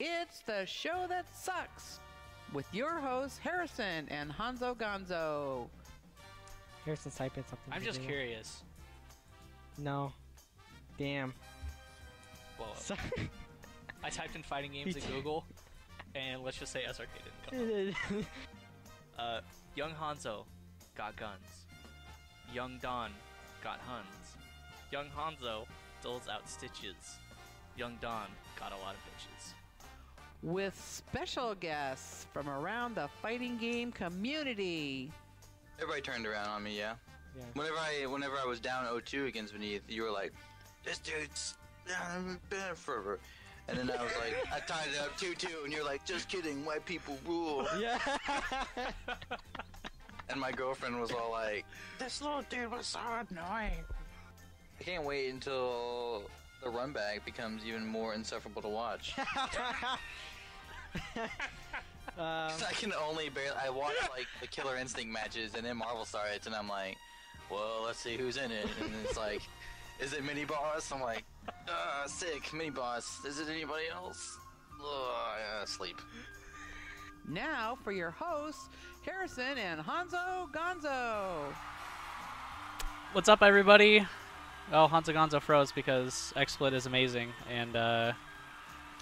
It's the show that sucks with your hosts Harrison and Honzo Gonzo. Harrison's typing something. I'm just curious. No. Damn. Well, Sorry. I typed in fighting games in Google, and let's just say SRK didn't come up. Young Honzo got guns. Young Don got Huns. Young Honzo doles out stitches. Young Don got a lot of bitches. With special guests from around the fighting game community. Everybody turned around on me, yeah. Whenever I was down 0-2 against Beneath, you were like, "This dude's been forever," and then I was like, I tied it up 2-2, and you're like, "Just kidding, white people rule." Yeah. And my girlfriend was all like, "This little dude was so annoying." I can't wait until the run back becomes even more insufferable to watch. 'Cause I can only barely. I watch like the Killer Instinct matches, and then Marvel starts, and I'm like, "Well, let's see who's in it." And it's like, "Is it Mini Boss?" I'm like, "Sick, Mini Boss. Is it anybody else?" Sleep. Now for your hosts, Harrison and Honzo Gonzo. What's up, everybody? Oh, Honzo Gonzo froze because XSplit is amazing, and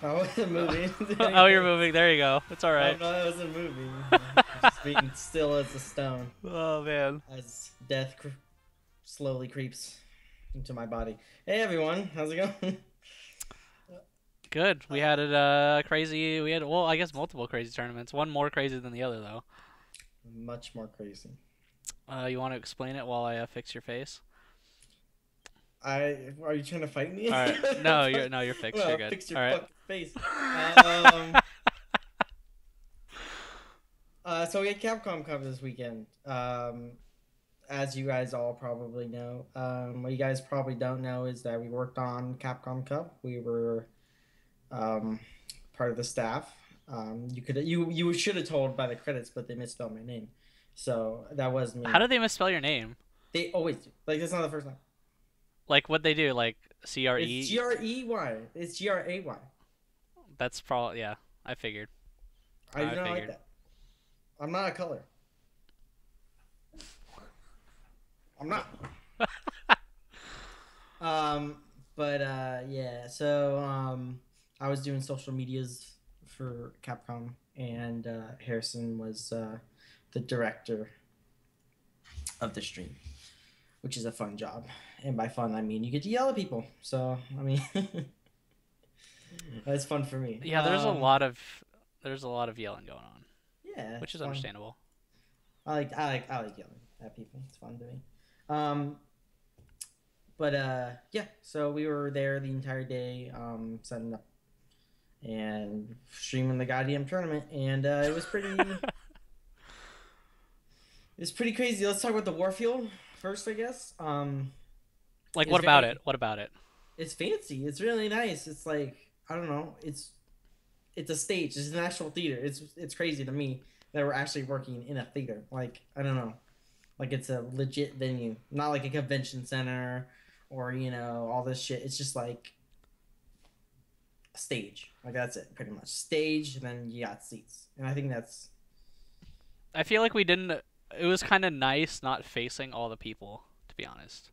Oh, it's a movie. oh, you're moving. There you go. It's all right. Oh, no, it was a movie. Just being still as a stone. Oh man. As death slowly creeps into my body. Hey everyone, how's it going? Good. We had it crazy. We had, well, I guess multiple crazy tournaments. One more crazy than the other, though. Much more crazy. You want to explain it while I fix your face? Are you trying to fight me? All right. No, you're fixed. Well, You're good. fix your All right. fucking face. So we had Capcom Cup this weekend. As you guys all probably know. What you guys probably don't know is that we worked on Capcom Cup. We were part of the staff. You should have told by the credits, but they misspelled my name. So that was me. How did they misspell your name? They always do. Like, that's not the first time. Like, what'd they do? Like, CRE? It's G-R-E-Y. It's G-R-A-Y. That's probably, yeah, I figured. I do not like that. I'm not a color. I'm not. Yeah, so, I was doing social medias for Capcom, and, Harrison was, the director of the stream, which is a fun job. And by fun, I mean you get to yell at people. So, I mean, that's fun for me. Yeah, there's a lot of yelling going on. Yeah, which is fun. understandable. I like yelling at people. It's fun to me. Yeah. So we were there the entire day, setting up and streaming the goddamn tournament, and it was pretty. It's pretty crazy. Let's talk about the Warfield first, I guess. Like, what about it? What about it? It's fancy. It's really nice. It's like, I don't know. It's a stage. It's an actual theater. It's crazy to me that we're actually working in a theater. Like, I don't know. Like, it's a legit venue. Not like a convention center or, all this shit. It's just like a stage. Like, that's it, pretty much. Stage, and then you got seats. And I think that's... I feel like we didn't... It was kind of nice not facing all the people, to be honest.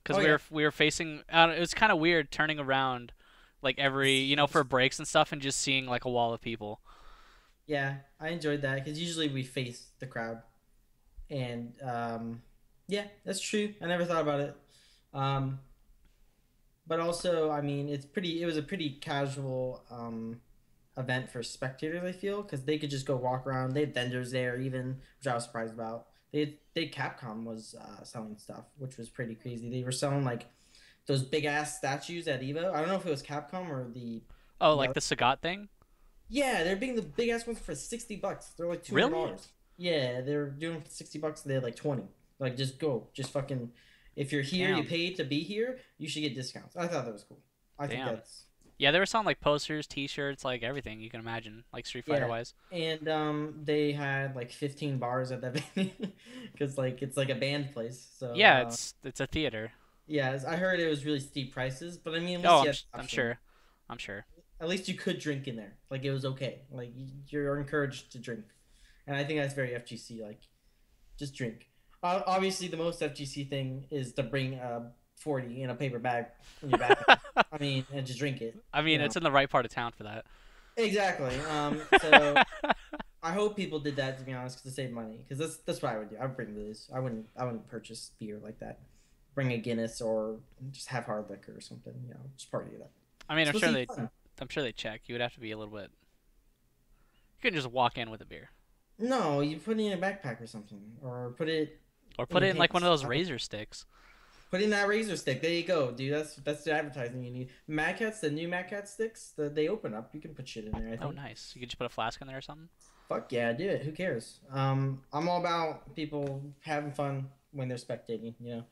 Because we were facing... it was kind of weird turning around, like, every... for breaks and stuff, and just seeing, like, a wall of people. Yeah, I enjoyed that, because usually we face the crowd. And, yeah, that's true. I never thought about it. But also, I mean, it was a pretty casual event for spectators, I feel, because they could just go walk around. They had vendors there, even, which I was surprised about. Capcom was selling stuff, which was pretty crazy. They were selling, like, those big-ass statues at EVO. I don't know if it was Capcom or the... Oh, like the Sagat thing? Yeah, they're being the big-ass ones for $60. They're like $200. Really? Yeah, they're doing for $60. They had like 20. Like, just go. Just fucking... If you're here, Damn. You paid to be here, you should get discounts. I thought that was cool. I think that's... Yeah, they were selling, like, posters, T-shirts, like, everything you can imagine, like, Street Fighter-wise. And they had, like, 15 bars at that venue, because, like, it's like a band place. So yeah, it's a theater. Yeah, I heard it was really steep prices, but I mean... Oh, I'm sure. at least you could drink in there. Like it was okay. Like you're encouraged to drink, and I think that's very FGC. Like, just drink. Obviously, the most FGC thing is to bring 40 in a paper bag in your backpack. I mean, and just drink it. I mean, it's in the right part of town for that. Exactly. So I hope people did that, to be honest, to save money. Because that's what I would do. I would bring booze. I wouldn't purchase beer like that. Bring a Guinness or just have hard liquor or something. You know, just party it up. I mean, I'm sure they check. You would have to be a little bit. You couldn't just walk in with a beer. No, you put it in a backpack or something, or put it in like one of those razor sticks. Put in that razor stick. There you go, dude. That's the advertising you need. Mad Catz, the new Mad Catz sticks, they open up. You can put shit in there. I think. Oh, nice. You could just put a flask in there or something. Fuck yeah, do it. Who cares? I'm all about people having fun when they're spectating. You know,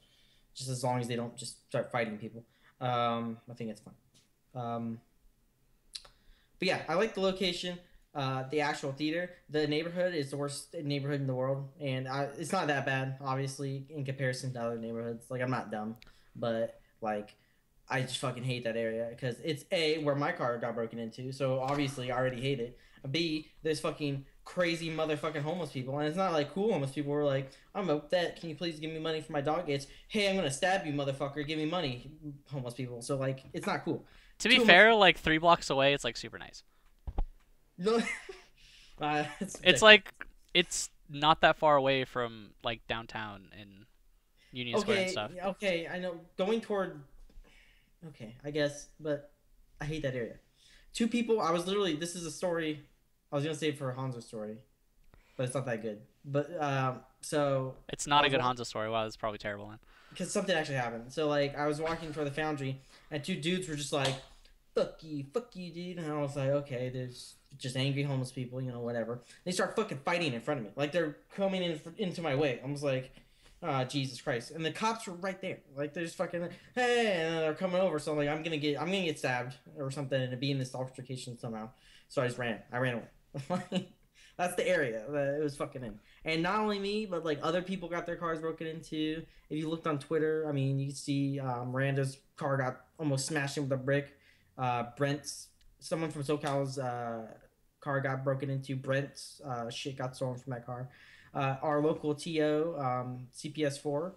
just as long as they don't just start fighting people. I think it's fun. But yeah, I like the location. The actual theater, the neighborhood is the worst neighborhood in the world, and it's not that bad, obviously, in comparison to other neighborhoods. Like, I'm not dumb, but like, I just fucking hate that area because it's A, where my car got broken into, so obviously I already hate it. B, there's fucking crazy motherfucking homeless people, and it's not like cool homeless people who are like, I'm a vet, can you please give me money for my dog? It's, hey, I'm gonna stab you, motherfucker, give me money, homeless people. So like, it's not cool. To be fair, like 3 blocks away, it's like super nice. No, it's like it's not that far away from like downtown and Union Square and stuff. Okay, I know. Going toward, okay, I guess, but I hate that area. 2 people. I was literally. This is a story. I was gonna save for a Honzo story, but it's not that good. But so it's not a good Honzo story. Wow, that's probably terrible then. Because something actually happened. So like, I was walking for the Foundry, and 2 dudes were just like, fuck you, dude. And I was like, okay, there's just angry homeless people, you know, whatever. They start fucking fighting in front of me. Like, they're coming into my way. I was like, oh, Jesus Christ. And the cops were right there. Like, they're just fucking, hey, and they're coming over. So I'm like, I'm gonna get stabbed or something and be in this altercation somehow. So I just ran. I ran away. That's the area that it was fucking in. And not only me, but like other people got their cars broken into. If you looked on Twitter, I mean, you can see Miranda's car got almost smashed in with a brick. Brent's, someone from SoCal's car got broken into. Brent's shit got stolen from that car. Our local TO, CPS4,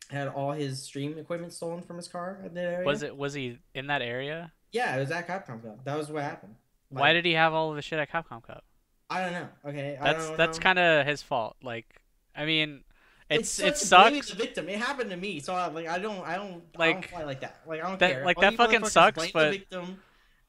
had all his stream equipment stolen from his car at that area. Was he in that area? Yeah, it was at Capcom Cup. That was what happened. Like, why did he have all of the shit at Capcom Cup? I don't know. Okay, that's kind of his fault. Like, I mean, it sucks. The victim. It happened to me, so I don't fly like that. Like, I don't that, care. Like, all that fucking sucks. But the victim,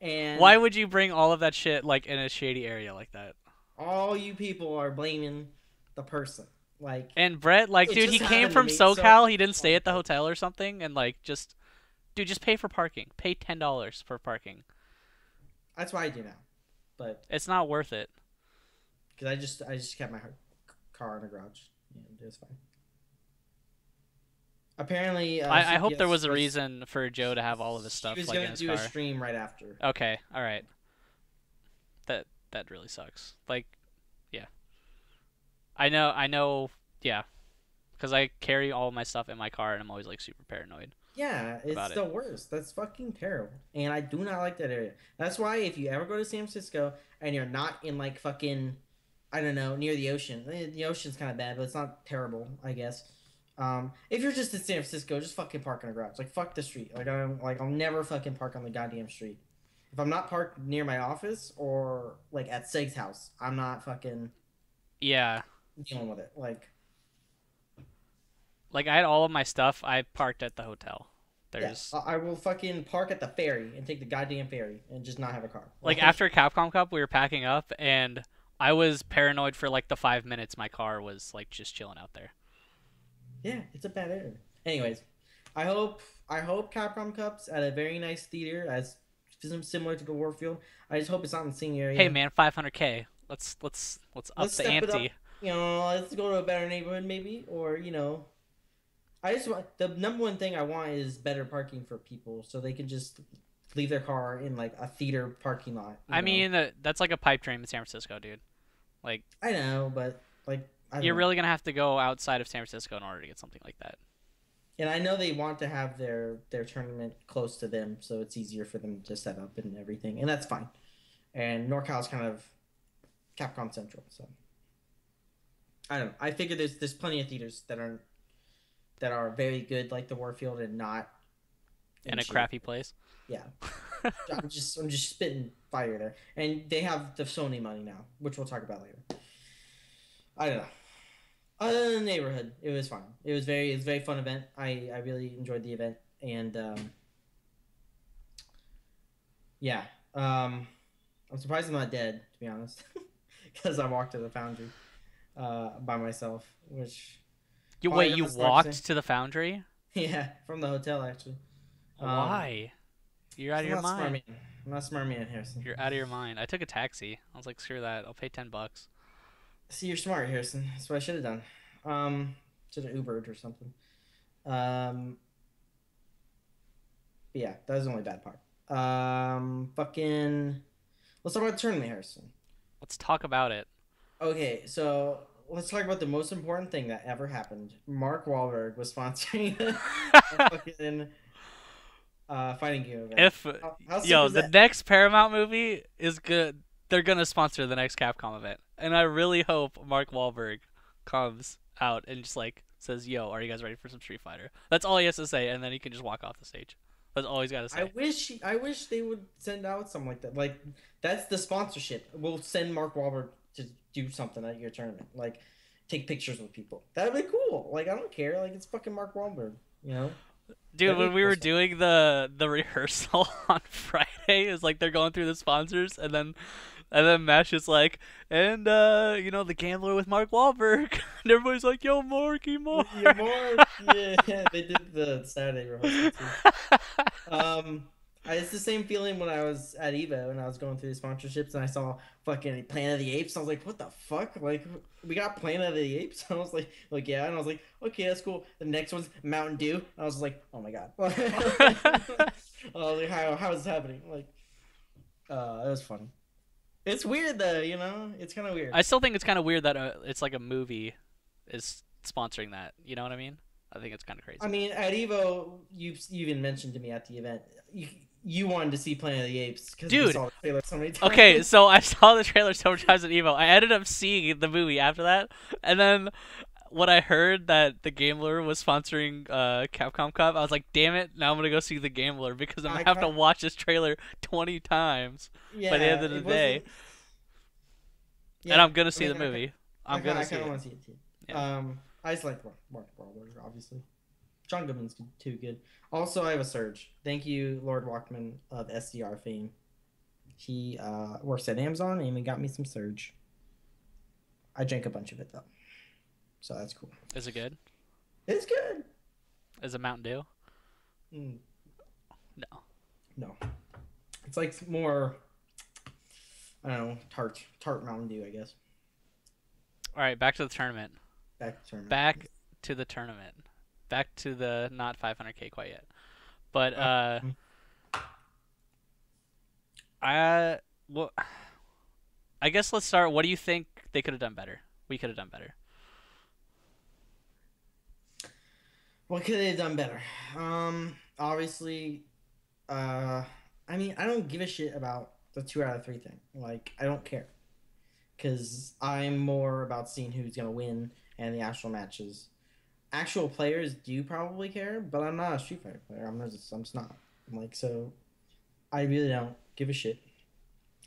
and why would you bring all of that shit like in a shady area like that? All you people are blaming the person. Like, and Brett, like, dude, he came from SoCal. He didn't stay at the hotel or something, and like, just pay for parking. Pay $10 for parking. That's what I do now, but it's not worth it. Because I just kept my car in the garage. Yeah, it was fine. Apparently, I hope there was a reason for Joe to have all of his stuff. He was like, gonna do a stream right after. Okay, all right. That really sucks. Like, yeah. I know. Yeah, because I carry all of my stuff in my car, and I'm always like super paranoid. Yeah, it's the worst. That's fucking terrible. And I do not like that area. That's why if you ever go to San Francisco and you're not in like fucking, I don't know, near the ocean. The ocean's kind of bad, but it's not terrible, I guess. If you're just in San Francisco, just fucking park in a garage. Like, fuck the street. I'll never fucking park on the goddamn street. If I'm not parked near my office or like at Seg's house, I'm not fucking dealing with it. Like, I had all of my stuff. I parked at the hotel. I will fucking park at the ferry and take the goddamn ferry and just not have a car. Like, after Capcom Cup, we were packing up, and I was paranoid for, like, the 5 minutes my car was, like, just chilling out there. Yeah, it's a bad area. Anyways, I hope Capcom Cup's at a very nice theater, as similar to the Warfield. I just hope it's not in the same area. Hey, man, $500K. Let's up the ante. You know, let's go to a better neighborhood, maybe, or, you know... I just want, the number one thing I want is better parking for people so they can just leave their car in like a theater parking lot. I mean, that's like a pipe dream in San Francisco, dude. Like, I know, but like, you're really gonna have to go outside of San Francisco in order to get something like that. And I know they want to have their tournament close to them, so it's easier for them to set up and everything, and that's fine. And NorCal's kind of Capcom Central, so I don't know. I figure there's plenty of theaters that are very good, like the Warfield, and not In a shit. crappy place. Yeah, I'm just spitting fire there, and they have the Sony money now, which we'll talk about later. I don't know. Other than the neighborhood, it was fun. It was a very fun event. I really enjoyed the event, and yeah, I'm surprised I'm not dead, to be honest, because I walked to the foundry by myself, which You walked to the foundry? yeah, from the hotel actually. Why? You're out of your mind. I'm not a smart man, Harrison. You're out of your mind. I took a taxi. I was like, screw that. I'll pay $10. See, you're smart, Harrison. That's what I should have done. Should have Ubered or something. But yeah, that was the only bad part. Fucking. Let's talk about the tournament, Harrison. Let's talk about it. Okay, so let's talk about the most important thing that ever happened. Mark Wahlberg was sponsoring a fucking fighting game event. The next Paramount movie is good. They're gonna sponsor the next Capcom event, and I really hope Mark Wahlberg comes out and just like says, "Yo, are you guys ready for some Street Fighter?" That's all he has to say, and then he can just walk off the stage. That's all he's got to say. I wish they would send out something like that. Like that's the sponsorship. We'll send Mark Wahlberg to do something at your tournament, like take pictures with people. That'd be cool. Like I don't care. Like it's fucking Mark Wahlberg, you know. Dude, when we were doing the rehearsal on Friday, it's like they're going through the sponsors, and then Mash is like, and the gambler with Mark Wahlberg, and everybody's like, yo, Marky Mark. Yeah, Mark. Yeah, they did the Saturday rehearsal too. It's the same feeling when I was at Evo and I was going through the sponsorships and I saw fucking Planet of the Apes. I was like, what the fuck? Like, we got Planet of the Apes? I was like, yeah. And I was like, okay, that's cool. The next one's Mountain Dew. I was like, oh my god. I was like, how is this happening? Like, it was funny. It's weird though, you know? It's kind of weird. I still think it's kind of weird that it's like a movie is sponsoring that. You know what I mean? I think it's kind of crazy. I mean, at Evo, you even mentioned to me at the event, you wanted to see Planet of the Apes because you saw the trailer so many times. Okay, so I saw the trailer so many times at Evo. I ended up seeing the movie after that, and then when I heard that the Gambler was sponsoring Capcom Cup, I was like, damn it, now I'm going to go see the Gambler because I'm going to have to watch this trailer 20 times by the end of the day. Yeah, and I'm going to see the movie. I'm going to see it. I kind of want to see it too. Yeah. I just like Mark Wahlberg, obviously. John Goodman's too good. Also, I have a Surge. Thank you, Lord Walkman of SDR fame. He works at Amazon and he got me some Surge. I drank a bunch of it, though. So that's cool. Is it good? It's good. Is it Mountain Dew? No. It's like more, I don't know, tart Mountain Dew, I guess. All right, back to the tournament. Back to the not 500K quite yet. But I guess let's start. What do you think they could have done better? We could have done better. What could they have done better? Obviously, I mean, I don't give a shit about the 2 out of 3 thing. Like, I don't care. Because I'm more about seeing who's going to win and the actual matches. Actual players do probably care, but I'm not a Street Fighter player. I'm just not. So I really don't give a shit.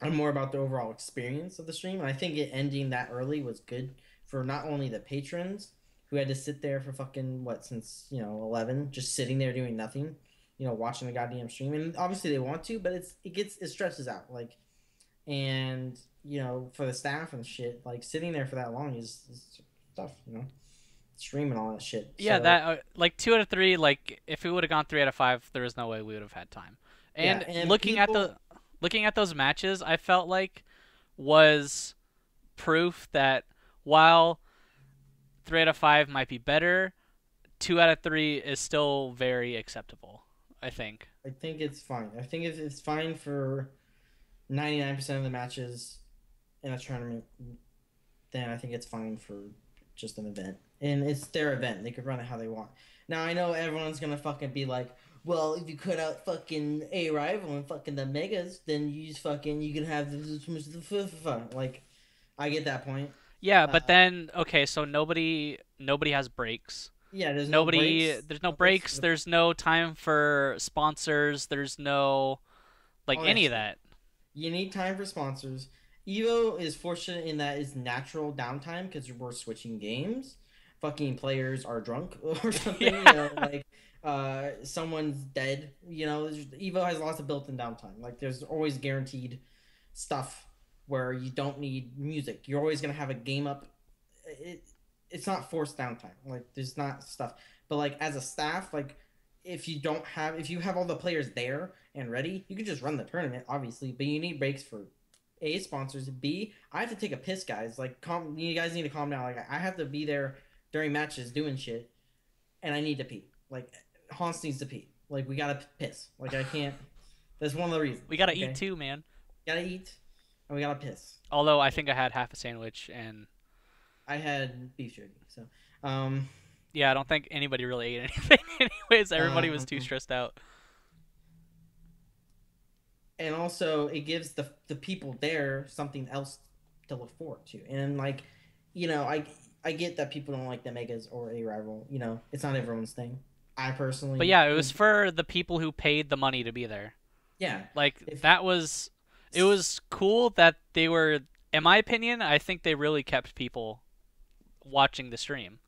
I'm more about the overall experience of the stream. And I think it ending that early was good for not only the patrons who had to sit there for fucking, since, 11, just sitting there doing nothing, watching the goddamn stream. And obviously they want to, but it stresses out. And, for the staff and shit, sitting there for that long is tough, streaming all that shit. Yeah, so, that 2 out of 3. If we would have gone 3 out of 5, there was no way we would have had time. And looking at those matches, I felt like was proof that while 3 out of 5 might be better, 2 out of 3 is still very acceptable. I think it's fine. I think it's fine for 99% of the matches in a tournament. Then I think it's fine for just an event. And it's their event. They could run it how they want. Now I know everyone's gonna fucking be like, well, if you cut out fucking A Rival and fucking the Megas, then you can have like, I get that point. Yeah, Uh, but then okay, so nobody has breaks. yeah, there's no breaks. There's no breaks. There's no time for sponsors. There's no like any of that. You need time for sponsors. Evo is fortunate in that it's natural downtime because we're switching games. Fucking players are drunk or something. Yeah. You know, like someone's dead. You know, Evo has lots of built-in downtime. Like there's always guaranteed stuff where you don't need music. You're always gonna have a game up. It's not forced downtime. Like there's not stuff. But like as a staff, like if you have all the players there and ready, you can just run the tournament, obviously. But you need breaks for A, sponsors. B, I have to take a piss, guys. Like you guys need to calm down. Like I have to be there during matches doing shit, and I need to pee. Like Hans needs to pee. Like we gotta piss. Like I can't. That's one of the reasons. We gotta eat too, man. Gotta eat, and we gotta piss. Although I think I had half a sandwich and I had beef jerky. So, yeah, I don't think anybody really ate anything. Anyways, everybody was too stressed out. And also, it gives the people there something else to look forward to. And like, you know, I get that people don't like the Megas or A Rival. You know, it's not everyone's thing. I personally. But yeah, it was for the people who paid the money to be there. Yeah. Like it was cool that they were. In my opinion, I think they really kept people watching the stream,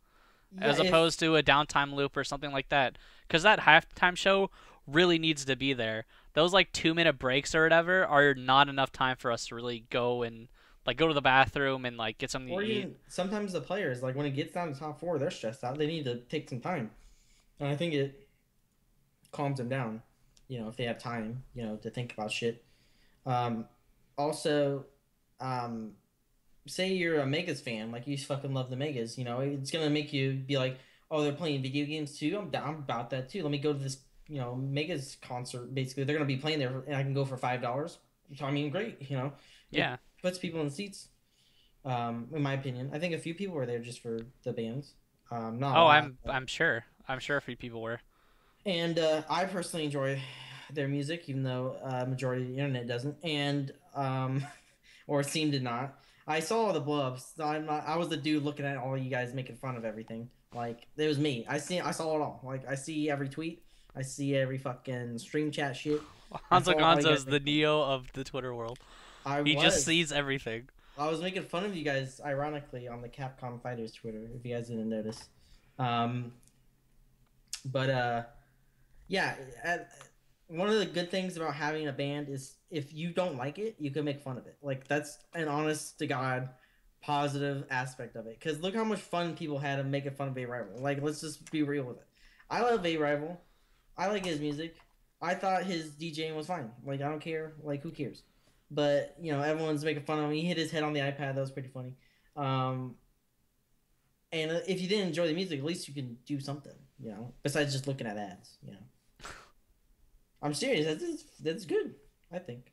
as opposed to a downtime loop or something like that. Because that halftime show really needs to be there. Those like 2-minute breaks or whatever are not enough time for us to really go and like go to the bathroom and like get something to eat. Even sometimes the players, like when it gets down to top 4, they're stressed out. They need to take some time, and I think it calms them down. You know, if they have time, you know, to think about shit. Also, say you're a Megas fan, like you fucking love the Megas, you know, it's gonna make you be like, oh, they're playing video games too. I'm down about that too. Let me go to this, you know, Megas concert. Basically, they're gonna be playing there, and I can go for $5. So I mean, great, you know. Yeah, it puts people in the seats. In my opinion, I think a few people were there just for the bands. Not a lot, I'm sure a few people were. And I personally enjoy their music, even though majority of the internet doesn't, and or seemed to not. I saw all the blow-ups. I was the dude looking at all you guys making fun of everything. Like it was me. I saw it all. Like I see every tweet. I see every fucking stream chat shit. Honzo Gonzo is the Neo of the Twitter world. He just sees everything. I was making fun of you guys, ironically, on the Capcom Fighters Twitter. If you guys didn't notice, yeah. One of the good things about having a band is if you don't like it, you can make fun of it. Like that's an honest to God positive aspect of it. Because look how much fun people had of making fun of A Rival. Like let's just be real with it. I love A Rival. I like his music. I thought his DJing was fine. Like I don't care. Like who cares? But you know everyone's making fun of him. He hit his head on the iPad. That was pretty funny. And if you didn't enjoy the music, at least you can do something. You know, besides just looking at ads. You know. I'm serious. That's good. I think.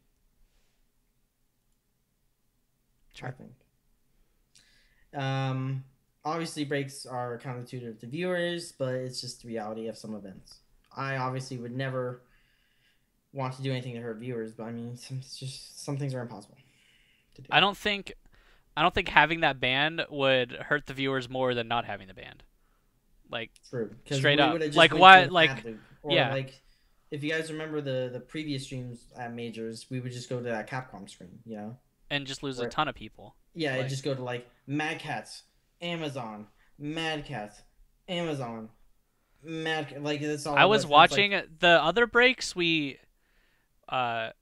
Sure. I think. Obviously, breaks are counterintuitive to viewers, but it's just the reality of some events. I obviously would never want to do anything to hurt viewers, but I mean, some things are impossible to do. I don't think having that band would hurt the viewers more than not having the band. Like true. Straight up. Like why? Like yeah. Like if you guys remember the previous streams at majors, we would just go to that Capcom stream, you know, and just lose a ton of people. Yeah, like, just go to like Mad Cats, Amazon, Mad Cats, Amazon, Mad. Like that's all. I was watching the other breaks. We lost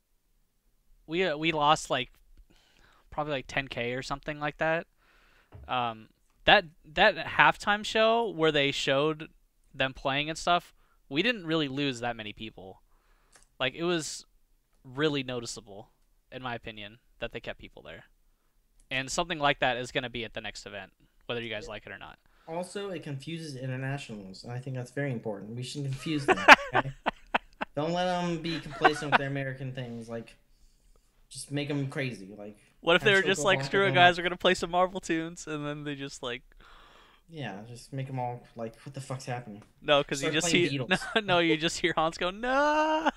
like probably like 10K or something like that. That halftime show where they showed them playing and stuff, we didn't really lose that many people. Like it was really noticeable, in my opinion, that they kept people there. And something like that is going to be at the next event, whether you guys like it or not. Also, it confuses internationals, and I think that's very important. We shouldn't confuse them. Okay? Don't let them be complacent with their American things. Like, just make them crazy. Like, what if they were just like, screw it, guys, we're going to play some Marvel tunes, and then they just like, Yeah, just make them all like, what the fuck's happening? No, because you Start just playing hear Beatles. no, you just hear Hans go no.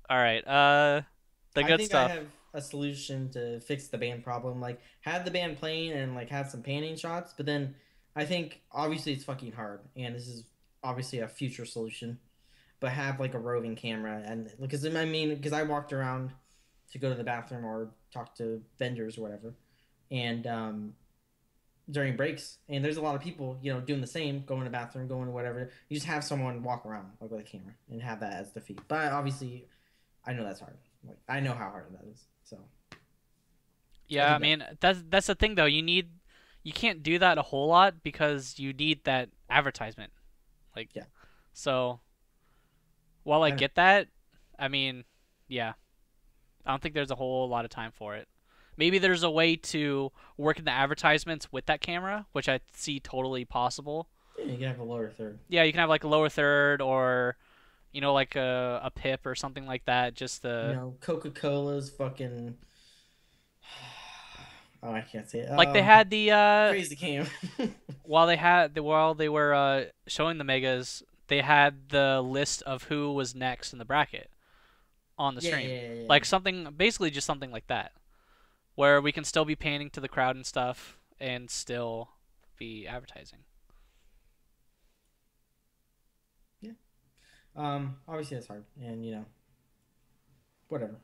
All right, the I good think I stuff. have a solution to fix the band problem. Like, have the band playing and like have some panning shots, but then I think obviously it's fucking hard, and this is obviously a future solution. But have like a roving camera, and because I mean, because I walked around to go to the bathroom or talk to vendors or whatever, and during breaks, and there's a lot of people, doing the same, going to the bathroom, going to whatever. You just have someone walk around like with a camera and have that as the feed. But obviously, I know that's hard. Like I know how hard that is. So I Yeah, I think that. mean that's the thing though. You can't do that a whole lot because you need that advertisement. Like, Yeah. so while I I know. get that, I mean, yeah, I don't think there's a whole lot of time for it. Maybe there's a way to work in the advertisements with that camera, which I see totally possible. Yeah, you can have a lower third. Yeah, you can have like a lower third or like a pip or something like that. Just Coca-Cola's fucking. Oh, I can't say it. like they had the Crazy cam. while they were showing the megas, they had the list of who was next in the bracket on the Yeah, stream. yeah, yeah, yeah. Like something, basically just something like that, where we can still be panning to the crowd and stuff, and still be advertising. Yeah. Obviously that's hard, and whatever.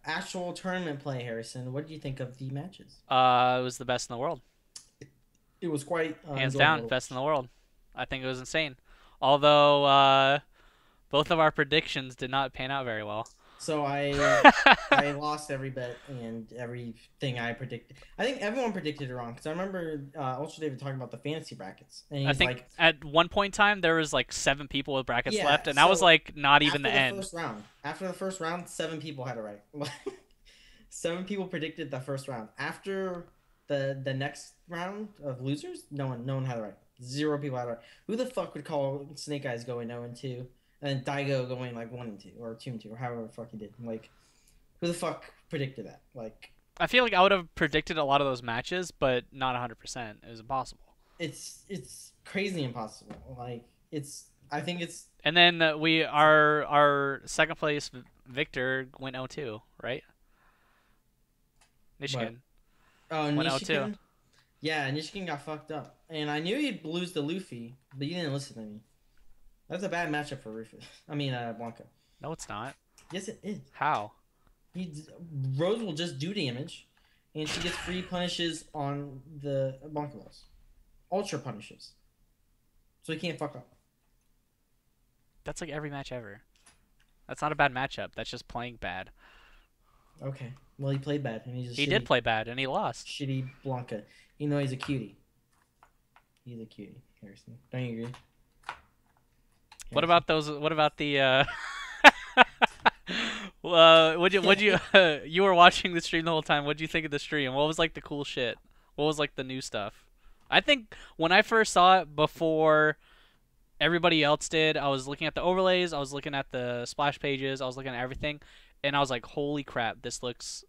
Actual tournament play, Harrison. What did you think of the matches? It was the best in the world, It was quite hands enjoyable down, to best in watch. the world. I think it was insane. Although both of our predictions did not pan out very well. So I lost every bet and everything I predicted. I think everyone predicted it wrong because I remember Ultra David talking about the fantasy brackets, and I he's think like, at one point in time there was like 7 people with brackets yeah. left, and that was So like not even the end. after the first round, 7 people had it right. 7 people predicted the first round. After the next round of losers, no one had it right. 0 people had it right. Who the fuck would call Snake Eyes going 0-2? And Daigo going like 1-2 or 2-2 or however the fuck he did. Like, who the fuck predicted that? Like, I feel like I would have predicted a lot of those matches, but not 100%. It was impossible. it's crazy impossible. Like, I think it's And then our second place Victor went 0-2, right? Michigan went 0-2. Nishikin. Yeah, Nishikin got fucked up, and I knew he'd lose to Luffy, but you didn't listen to me. That's a bad matchup for Rufus. I mean, Blanca. No, it's not. Yes, it is. How? Rose will just do damage, and she gets free punishes on the Blanca balls. Ultra punishes. So he can't fuck up. That's like every match ever. That's not a bad matchup. That's just playing bad. Okay. Well, he played bad, and he's He did play bad, and he lost. shitty Blanca. He's a cutie. He's a cutie, Harrison. Don't you agree? What about those? What about the? Would you you were watching the stream the whole time? What'd you think of the stream? What was like the cool shit? What was like the new stuff? I think when I first saw it before everybody else did, I was looking at the overlays, I was looking at the splash pages, I was looking at everything, and I was like, holy crap, this looks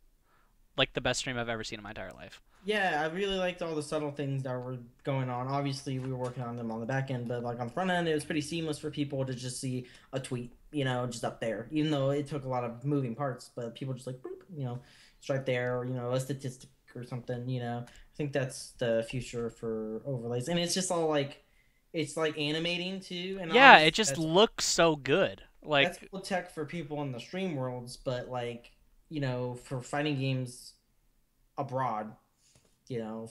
like the best stream I've ever seen in my entire life. Yeah, I really liked all the subtle things that were going on. Obviously, we were working on them on the back end, but like on the front end, it was pretty seamless for people to just see a tweet, just up there. Even though it took a lot of moving parts, but people just like, boop, it's right there, or a statistic or something. I think that's the future for overlays, and it's just all like, it's like animating too. And Yeah, it just looks so good. Like, that's cool tech for people in the stream worlds, but like, for fighting games abroad.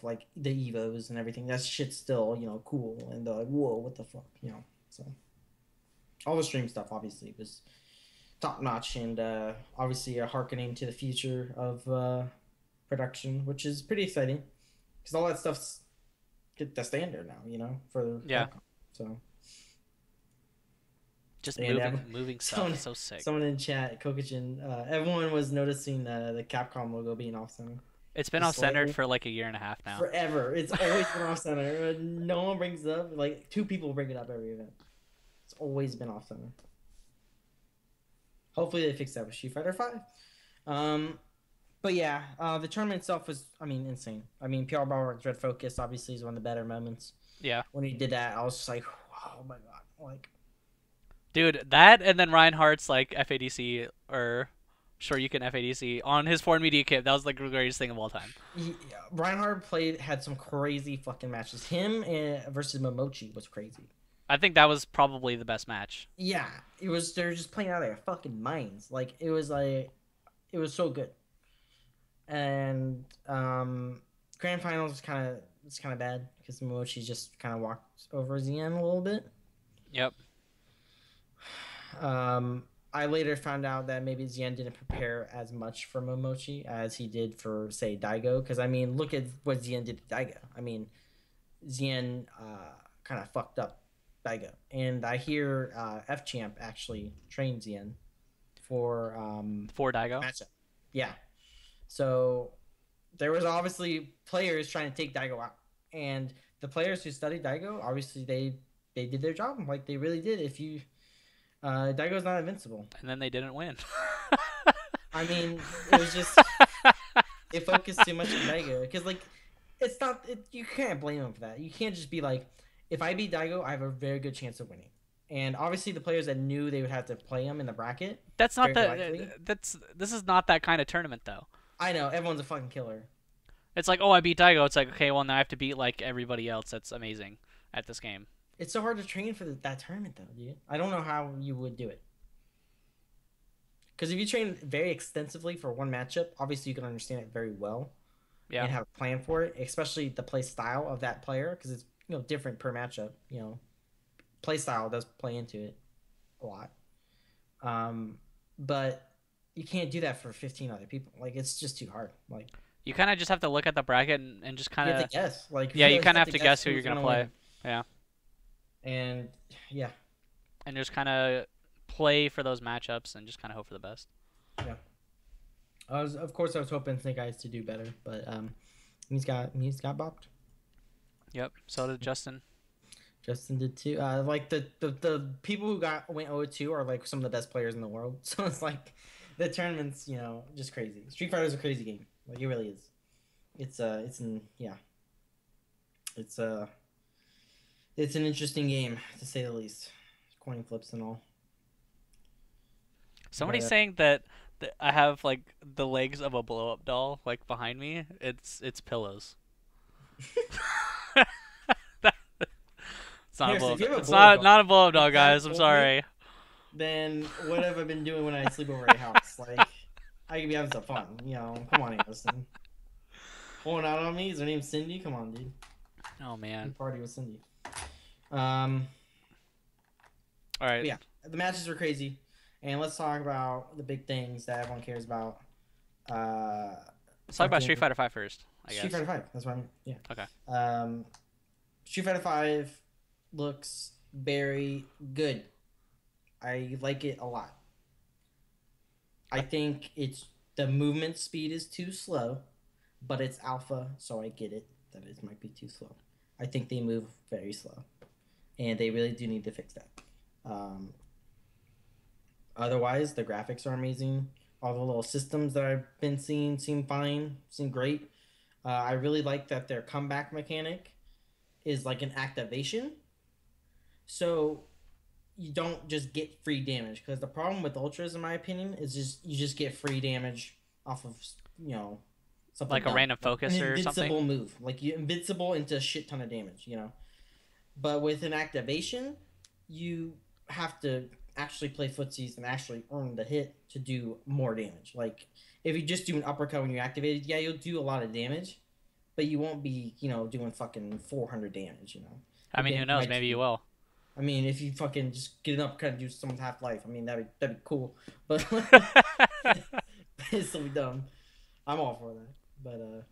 Like the Evos and everything. That shit's still, cool. And they're like, whoa, what the fuck, So, all the stream stuff, obviously, was top notch and obviously a hearkening to the future of production, which is pretty exciting. Because all that stuff's the standard now, for yeah. Capcom. So, just and moving stuff. So sick. Someone in chat, Kokujin, everyone was noticing the Capcom logo being off center. It's been off-centered for like a year and a half now. Forever. It's always been off-center. No one brings it up. Like, 2 people bring it up every event. It's always been off-center. Hopefully they fix that with Street Fighter 5. But yeah, the tournament itself was, I mean, insane. I mean, PR Ballworks Red Focus obviously is one of the better moments. Yeah. When he did that, I was just like, oh my god, like. Dude, that and then Reinhardt's like FADC or Shoryuken FADC on his foreign media kit. That was like the greatest thing of all time. Yeah, Reinhardt had some crazy fucking matches. Him versus Momochi was crazy. I think that was probably the best match. Yeah, it was. They're just playing out of their fucking minds. Like it was so good. And grand finals was kind of bad because Momochi just kind of walked over Zien a little bit. Yep. I later found out that maybe Zien didn't prepare as much for Momochi as he did for, say, Daigo. Because, I mean, look at what Zien did to Daigo. I mean, Zien kind of fucked up Daigo. And I hear F-Champ actually trained Zien for Daigo? Matchup. Yeah. So there was obviously players trying to take Daigo out. And the players who studied Daigo, obviously they did their job. Like, they really did. If you... Daigo's not invincible. And then they didn't win. I mean, it was just... they focused too much on Daigo. Because, like, it's not... you can't blame them for that. You can't just be like, if I beat Daigo, I have a very good chance of winning. And obviously the players that knew they would have to play him in the bracket... That's not this is not that kind of tournament, though. I know. Everyone's a fucking killer. It's like, oh, I beat Daigo. It's like, okay, well, now I have to beat, like, everybody else that's amazing at this game. It's so hard to train for that tournament, though, dude. I don't know how you would do it. Because if you train very extensively for one matchup, obviously you can understand it very well. Yeah. And have a plan for it, especially the play style of that player, because it's different per matchup. Play style does play into it a lot. But you can't do that for 15 other people. Like, it's just too hard. Like, you kind of just have to look at the bracket and just kind of... You have to guess. Like, yeah, you kind of have to guess who you're going to play. Yeah. And, yeah. And just kind of play for those matchups and just kind of hope for the best. Yeah. Of course, I was hoping Snake Eyes to do better, but he's got bopped. Yep. So did Justin. Justin did too. Like the people who went 0-2 are like some of the best players in the world. So it's like the tournament's just crazy. Street Fighter's a crazy game. Like it really is. It's an interesting game to say the least. Coin flips and all. Somebody's saying that I have like the legs of a blow up doll like behind me. It's pillows. It's not a blow up. It's not a blow up doll, guys. I'm sorry. Then what have I been doing when I sleep over at your house? Like I could be having some fun. Come on, listen. Pulling out on me. Is her name Cindy? Come on, dude. Oh man. Party with Cindy. All right. Yeah, the matches were crazy, and let's talk about the big things that everyone cares about. Let's talk about Street Fighter V first. I guess. Street Fighter V. That's what I'm. Yeah. Okay. Street Fighter V looks very good. I like it a lot. I think the movement speed is too slow, but it's alpha, so I get it that it might be too slow. I think they move very slow, and they really do need to fix that. Otherwise, the graphics are amazing. All the little systems that I've been seeing seem fine, seem great. I really like that their comeback mechanic is like an activation. So you don't just get free damage, because the problem with ultras, in my opinion, is you just get free damage off of something like a random focus or something. Invincible move, like you invincible into a shit ton of damage, But with an activation, you have to actually play footsies and actually earn the hit to do more damage. Like if you just do an uppercut when you're activated, yeah, you'll do a lot of damage, but you won't be doing fucking 400 damage. I mean, who knows? Maybe you will. I mean, if you fucking just get an uppercut and do someone's half life, I mean that'd be cool. But it's so dumb. I'm all for that. But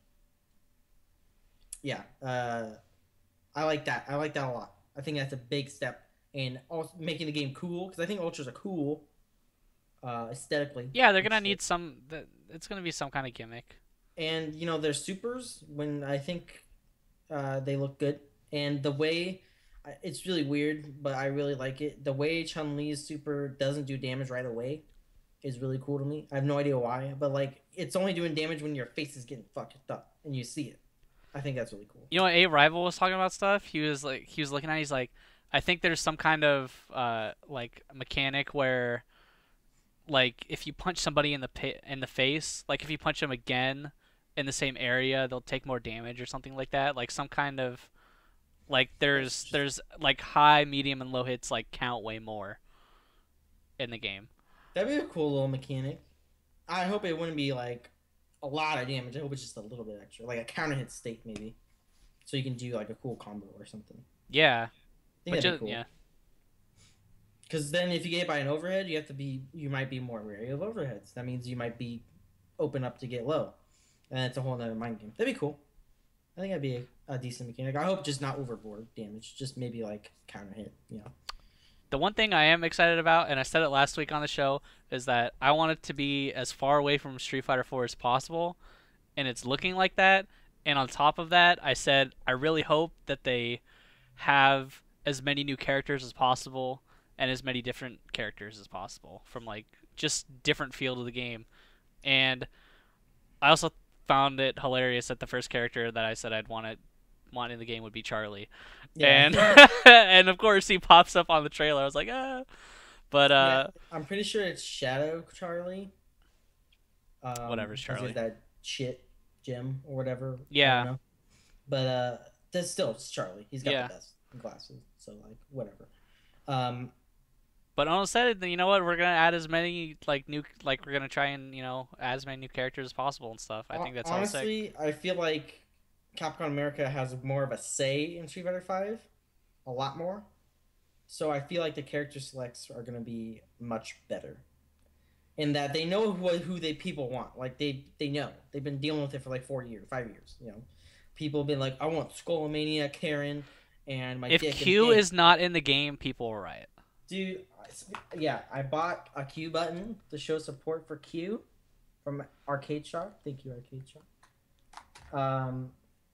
yeah, I like that. I like that a lot. I think that's a big step in also making the game cool, because I think ultras are cool aesthetically. Yeah, they're gonna need some. It's gonna be some kind of gimmick. And their supers, when I think they look good, and the way it's really weird, but I really like it. The way Chun-Li's super doesn't do damage right away, is really cool to me. I have no idea why, but like it's only doing damage when your face is getting fucked up and you see it. I think that's really cool. You know what? A Rival was talking about stuff. He was looking at it, he's like, I think there's some kind of like mechanic where like if you punch somebody in the face, like if you punch them again in the same area, they'll take more damage or something like that. Like some kind of like there's like high, medium, and low hits like count way more in the game. That'd be a cool little mechanic. I hope it wouldn't be like a lot of damage. I hope it's just a little bit extra, like a counter hit state maybe, so you can do like a cool combo or something. Yeah, I think that'd be cool. Yeah. Because then if you get hit by an overhead, you might be more wary of overheads. That means you might be open up to get low, and it's a whole nother mind game. That'd be cool. I think that'd be a decent mechanic. I hope just not overboard damage, just maybe like counter hit. The one thing I am excited about, and I said it last week on the show, is that I want it to be as far away from Street Fighter 4 as possible, and it's looking like that. And on top of that, I said I really hope that they have as many new characters as possible and as many different characters as possible from like just different field of the game. And I also found it hilarious that the first character that I said I'd want in the game would be Charlie. Yeah. And and of course he pops up on the trailer. I was like, ah. But yeah, I'm pretty sure it's Shadow Charlie. Whatever's Charlie. That shit gem or whatever. Yeah. But that's still it's Charlie. He's got the best glasses. So like whatever. But on the said, you know what? We're gonna add as many we're gonna try and add as many new characters as possible and stuff. I think that's honestly, I feel like Capcom America has more of a say in Street Fighter 5, a lot more. So I feel like the character selects are gonna be much better, in that they know who people want. Like they know they've been dealing with it for like 5 years. People have been like, I want Skullomania, Karen, and my. If dick Q is not in the game, people will riot. Dude, yeah, I bought a Q button to show support for Q from Arcade Shop. Thank you, Arcade Shop.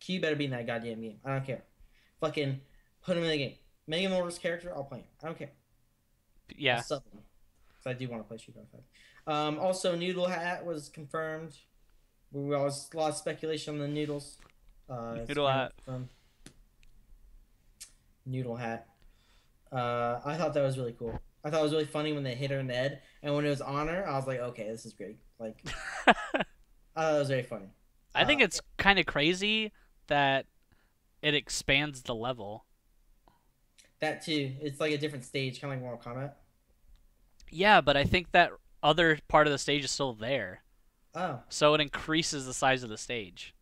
Q better be in that goddamn game. I don't care. Fucking put him in the game. Make him the worst character, I'll play him. I don't care. Yeah. So I do want to play Street Fighter 5. Also, Noodle Hat was confirmed. We always a lot of speculation on the noodles. Noodle Hat. Noodle Hat. I thought that was really cool. I thought it was really funny when they hit her in the head, and when it was on her, I was like, okay, this is great. Like, I thought it was very funny. I think it's kind of crazy that it expands the level. That too. It's like a different stage, kind of like Mortal Kombat. Yeah, but I think that other part of the stage is still there. Oh. So it increases the size of the stage,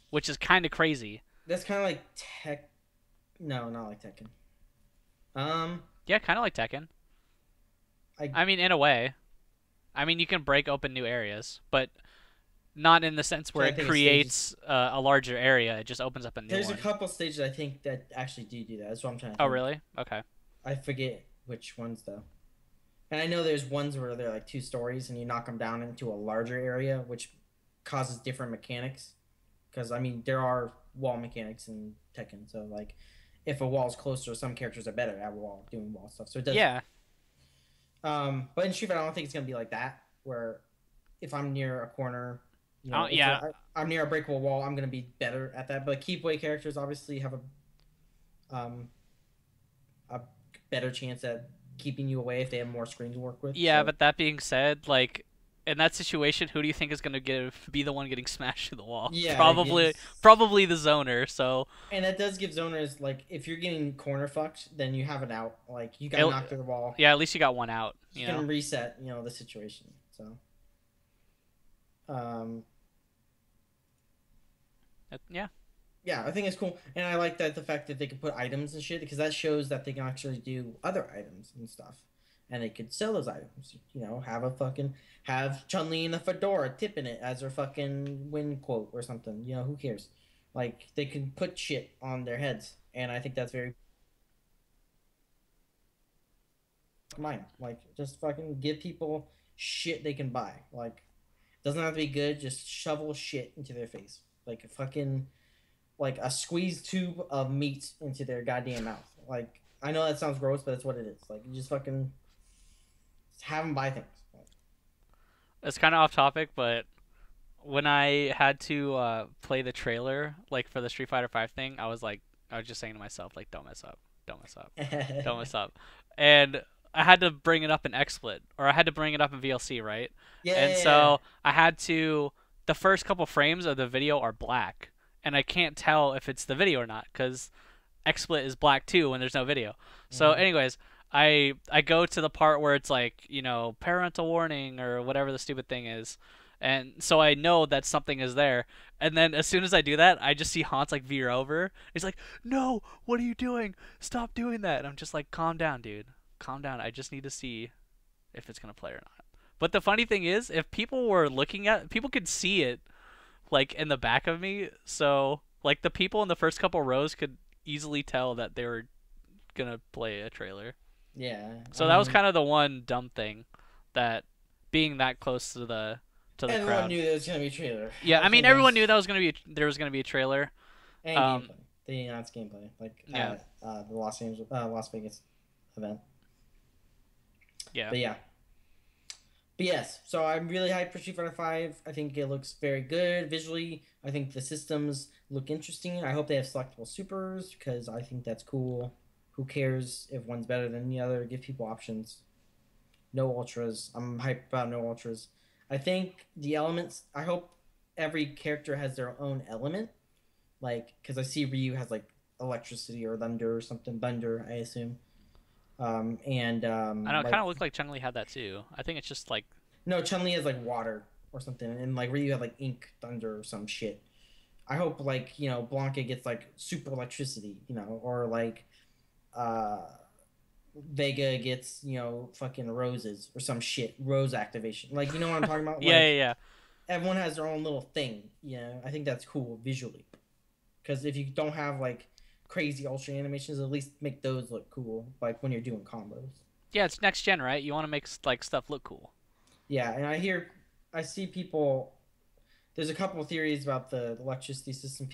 which is kind of crazy. That's kind of like No, not like Tekken. Yeah, kind of like Tekken. I mean, in a way. I mean, you can break open new areas, but not in the sense where it creates a larger area. It just opens up a new one. There's a couple stages I think that actually do that. That's what I'm trying to Oh, think. really? Okay. I forget which ones, though. And I know there's ones where they're like 2 stories and you knock them down into a larger area, which causes different mechanics. Because, I mean, there are wall mechanics in Tekken. So, like, if a wall's closer, some characters are better at doing wall stuff. So it does. Yeah. But in Street Fighter, I don't think it's going to be like that, where if I'm near a corner, I'm near a breakable wall, I'm going to be better at that. But keep away characters obviously have a better chance at keeping you away if they have more screen to work with. Yeah, but that being said, like, in that situation, who do you think is going to be the one getting smashed through the wall? Yeah, probably the zoner. So. And that does give zoners, like, if you're getting corner fucked, then you have it out. Like, you got knocked through the wall. Yeah, at least you got one out. You can reset, the situation. So. Yeah. Yeah, I think it's cool, and I like the fact that they can put items and shit, because that shows that they can actually do other items and stuff, and they could sell those items. Have Chun-Li in a fedora tipping it as her fucking win quote or something. Who cares? Like, they can put shit on their heads, and I think that's very mine. Like, just fucking give people shit they can buy. Like, doesn't have to be good. Just shovel shit into their face, like a squeezed tube of meat into their goddamn mouth. Like, I know that sounds gross, but that's what it is. Like, you just fucking have them buy things. Like, it's kind of off topic, but when I had to play the trailer, like for the Street Fighter 5 thing, I was just saying to myself, like, don't mess up, don't mess up, don't mess up, and I had to bring it up in XSplit, or I had to bring it up in VLC, right? And so I had to. The first couple frames of the video are black, and I can't tell if it's the video or not because XSplit is black too when there's no video. So, anyways, I go to the part where it's like, parental warning or whatever the stupid thing is, and so I know that something is there. And then as soon as I do that, I just see Hans like veer over. He's like, "No, what are you doing? Stop doing that!" And I'm just like, "Calm down, dude. Calm down. I just need to see if it's gonna play or not." But the funny thing is, if people were looking at, people could see it, like in the back of me. So like the people in the first couple rows could easily tell that they were gonna play a trailer. Yeah. So that was kind of the one dumb thing, that being that close to the everyone crowd. knew there was gonna be a trailer. Yeah, I mean everyone knew there was gonna be a trailer. And gameplay. They announced gameplay, like Yeah. at the Las Vegas event. Yeah. But yes, so I'm really hyped for Street Fighter 5. I think it looks very good visually. I think the systems look interesting. I hope they have selectable supers because I think that's cool. Who cares if one's better than the other? Give people options. No ultras. I'm hyped about no ultras. I think the elements, I hope every character has their own element. Like, because I see Ryu has like electricity or thunder or something. Thunder, I assume. I know, it kind of looked like Chun-Li had that too. I think it's just like... No, Chun-Li has like water or something, and like Ryu had like ink, thunder, or some shit. I hope like, Blanca gets like super electricity, or like Vega gets, fucking roses or some shit, rose activation. Like, you know what I'm talking about? Like, yeah. Everyone has their own little thing, I think that's cool visually. Because if you don't have like crazy ultra animations, at least make those look cool, like when you're doing combos. Yeah, it's next gen, right? You want to make like stuff look cool. Yeah, and I see people. There's a couple of theories about the electricity system.